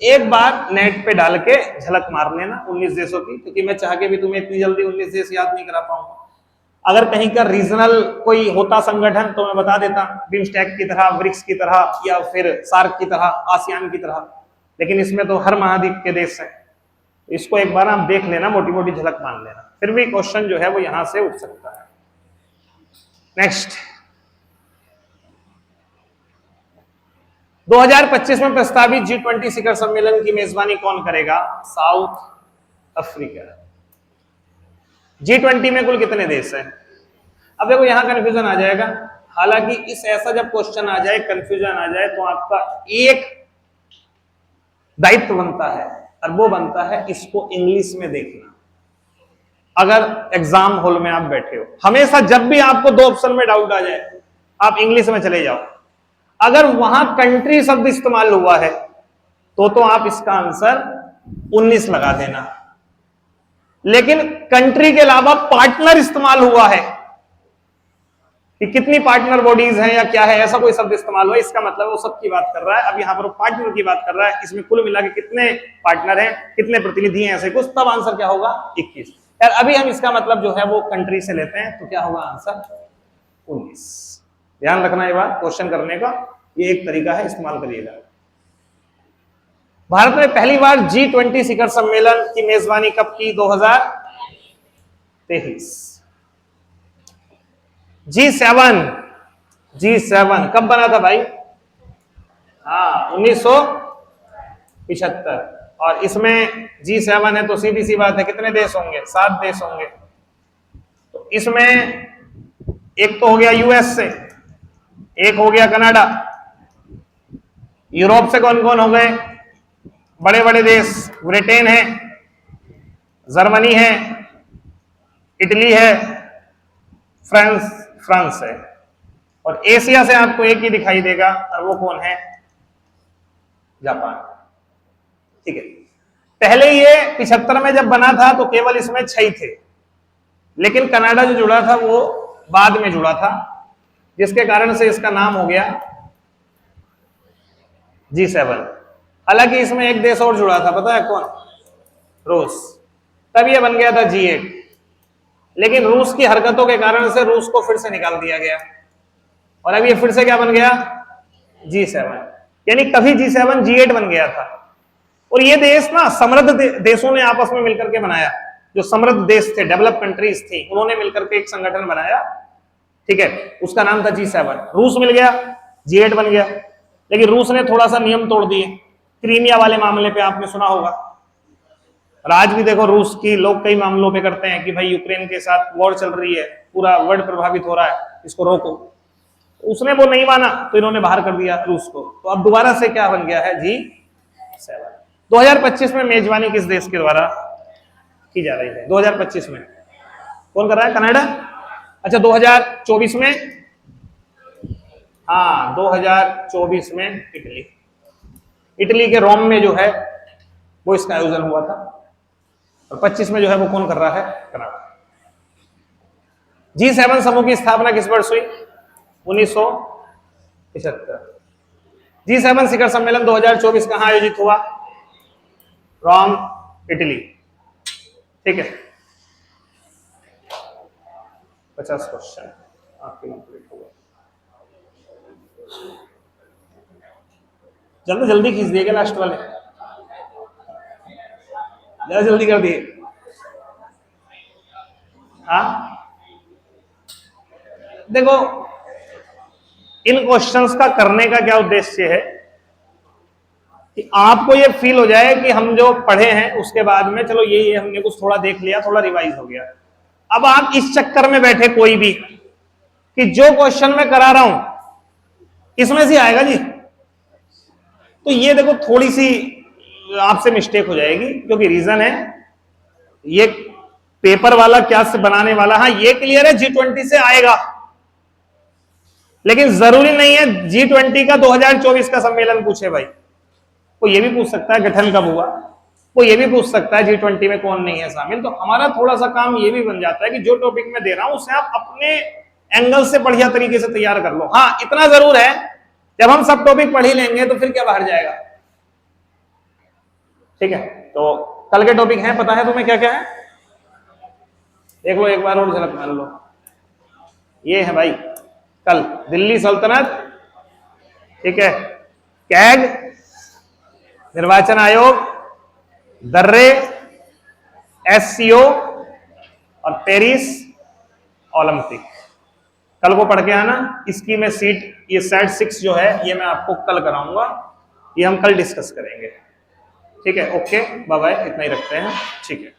एक बार नेट पे डाल के झलक मार लेना 19 देशों की, क्योंकि मैं चाह के भी तुम्हें इतनी जल्दी 19 देश याद नहीं करा पाऊंगा। अगर कहीं का रीजनल कोई होता संगठन तो मैं बता देता, बिम्स्टेक की तरह, ब्रिक्स की तरह, या फिर सार्क की तरह, आसियान की तरह, लेकिन इसमें तो हर महाद्वीप के देश हैं। इसको एक बार आप देख लेना, मोटी मोटी झलक मान लेना, फिर भी क्वेश्चन जो है वो यहां से उठ सकता है। नेक्स्ट, 2025 में प्रस्तावित G20 शिखर सम्मेलन की मेजबानी कौन करेगा? South Africa. G20 में कुल कितने देश हैं? अब देखो, यहां कंफ्यूजन आ जाएगा। हालांकि इस ऐसा जब क्वेश्चन आ जाए, कंफ्यूजन आ जाए, तो आपका एक दायित्व बनता है और वो बनता है इसको इंग्लिश में देखना। अगर एग्जाम हॉल में आप बैठे हो, हमेशा जब भी आपको दो ऑप्शन में डाउट आ जाए, आप इंग्लिश में चले जाओ। अगर वहां कंट्री शब्द इस्तेमाल हुआ है तो आप इसका आंसर 19 लगा देना। लेकिन कंट्री के अलावा पार्टनर इस्तेमाल हुआ है कि कितनी पार्टनर बॉडीज हैं या क्या है, ऐसा कोई शब्द इस्तेमाल हुआ, इसका मतलब वो सबकी बात कर रहा है। अब यहां पर पार्टनर की बात कर रहा है, इसमें कुल मिला के कितने पार्टनर हैं, कितने प्रतिनिधि हैं, ऐसे कुछ, तब आंसर क्या होगा 21। यार अभी हम इसका मतलब जो है वो कंट्री से लेते हैं, तो क्या होगा आंसर 19। ध्यान रखना ये बात क्वेश्चन करने का, ये एक तरीका है, इस्तेमाल करिएगा। भारत में पहली बार G20 शिखर सम्मेलन की मेजबानी कब की? 2023। G7 कब बना था भाई? हाँ 1975। और इसमें G7 है तो सीधी सी बात है कितने देश होंगे? 7 देश होंगे। तो इसमें एक तो हो गया यूएस से, एक हो गया कनाडा। यूरोप से कौन कौन हो गए? बड़े बड़े देश, ब्रिटेन है, जर्मनी है, इटली है, फ्रांस है। और एशिया से आपको एक ही दिखाई देगा, और वो कौन है? जापान। ठीक है। पहले ये 75 में जब बना था तो केवल इसमें 6 थे, लेकिन कनाडा जो जुड़ा था वो बाद में जुड़ा था, जिसके कारण से इसका नाम हो गया G7। हालांकि इसमें एक देश और जुड़ा था, पता है कौन? रूस। तब ये बन गया था G8, लेकिन रूस की हरकतों के कारण से रूस को फिर से निकाल दिया गया, और अब ये फिर से क्या बन गया? G7। यानी कभी G7 G8 बन गया था। और ये देश ना समृद्ध देशों ने आपस में मिलकर के बनाया, जो समृद्ध देश थे, डेवलप कंट्रीज थी, उन्होंने मिलकर के एक संगठन बनाया, ठीक है, उसका नाम था G7। रूस मिल गया, G8 बन गया। लेकिन रूस ने थोड़ा सा नियम तोड़ दिए, क्रीमिया वाले मामले पे आपने सुना होगा। और आज भी देखो रूस की लोग कई मामलों पे करते हैं कि भाई यूक्रेन के साथ वॉर चल रही है, पूरा वर्ल्ड प्रभावित हो रहा है, इसको रोको। उसने वो नहीं माना तो इन्होंने बाहर कर दिया रूस को। तो अब दोबारा से क्या बन गया है? G7। 2025 में मेजबानी किस देश के द्वारा की जा रही है? 2025 में कौन कर रहा है? कनाडा। अच्छा 2024 में? हाँ 2024 में इटली। इटली के रोम में जो है वो इसका आयोजन हुआ था, और 25 में जो है वो कौन कर रहा है? कनाडा। G7 समूह की स्थापना किस वर्ष हुई? 1975। G7 शिखर सम्मेलन 2024 कहां आयोजित हुआ? रोम, इटली। ठीक है, 50 क्वेश्चन आपके कंप्लीट हो गए। जल्दी जल्दी खींच दिएगा लास्ट वाले, ज्यादा जल्दी कर दिए। हाँ देखो, इन क्वेश्चंस का करने का क्या उद्देश्य है कि आपको ये फील हो जाए कि हम जो पढ़े हैं उसके बाद में चलो ये हमने कुछ थोड़ा देख लिया, थोड़ा रिवाइज हो गया। अब आप इस चक्कर में बैठे कोई भी कि जो क्वेश्चन मैं करा रहा हूं इसमें से आएगा जी, तो ये देखो थोड़ी सी आपसे मिस्टेक हो जाएगी, क्योंकि रीजन है ये पेपर वाला क्या से बनाने वाला, हाँ ये क्लियर है G20 से आएगा, लेकिन जरूरी नहीं है G20 का 2024 का सम्मेलन पूछे भाई। वो ये भी पूछ सकता है गठन कब हुआ, वो ये भी पूछ सकता है G20 में कौन नहीं है शामिल। तो हमारा थोड़ा सा काम ये भी बन जाता है कि जो टॉपिक मैं दे रहा हूं उसे आप अपने एंगल से बढ़िया तरीके से तैयार कर लो। हाँ इतना जरूर है, जब हम सब टॉपिक पढ़ ही लेंगे तो फिर क्या बाहर जाएगा। ठीक है, तो कल के टॉपिक हैं, पता है तुम्हें क्या क्या है? देख लो एक बार और झलक मार लो। ये है भाई कल दिल्ली सल्तनत, ठीक है, कैग, निर्वाचन आयोग, दर्रे, SCO और पेरिस ओलंपिक। कल को पढ़ के आना। इसकी मैं सीट, ये सेट 6 जो है ये मैं आपको कल कराऊंगा, ये हम कल डिस्कस करेंगे। ठीक है, ओके बाय बाय, इतना ही रखते हैं। ठीक है।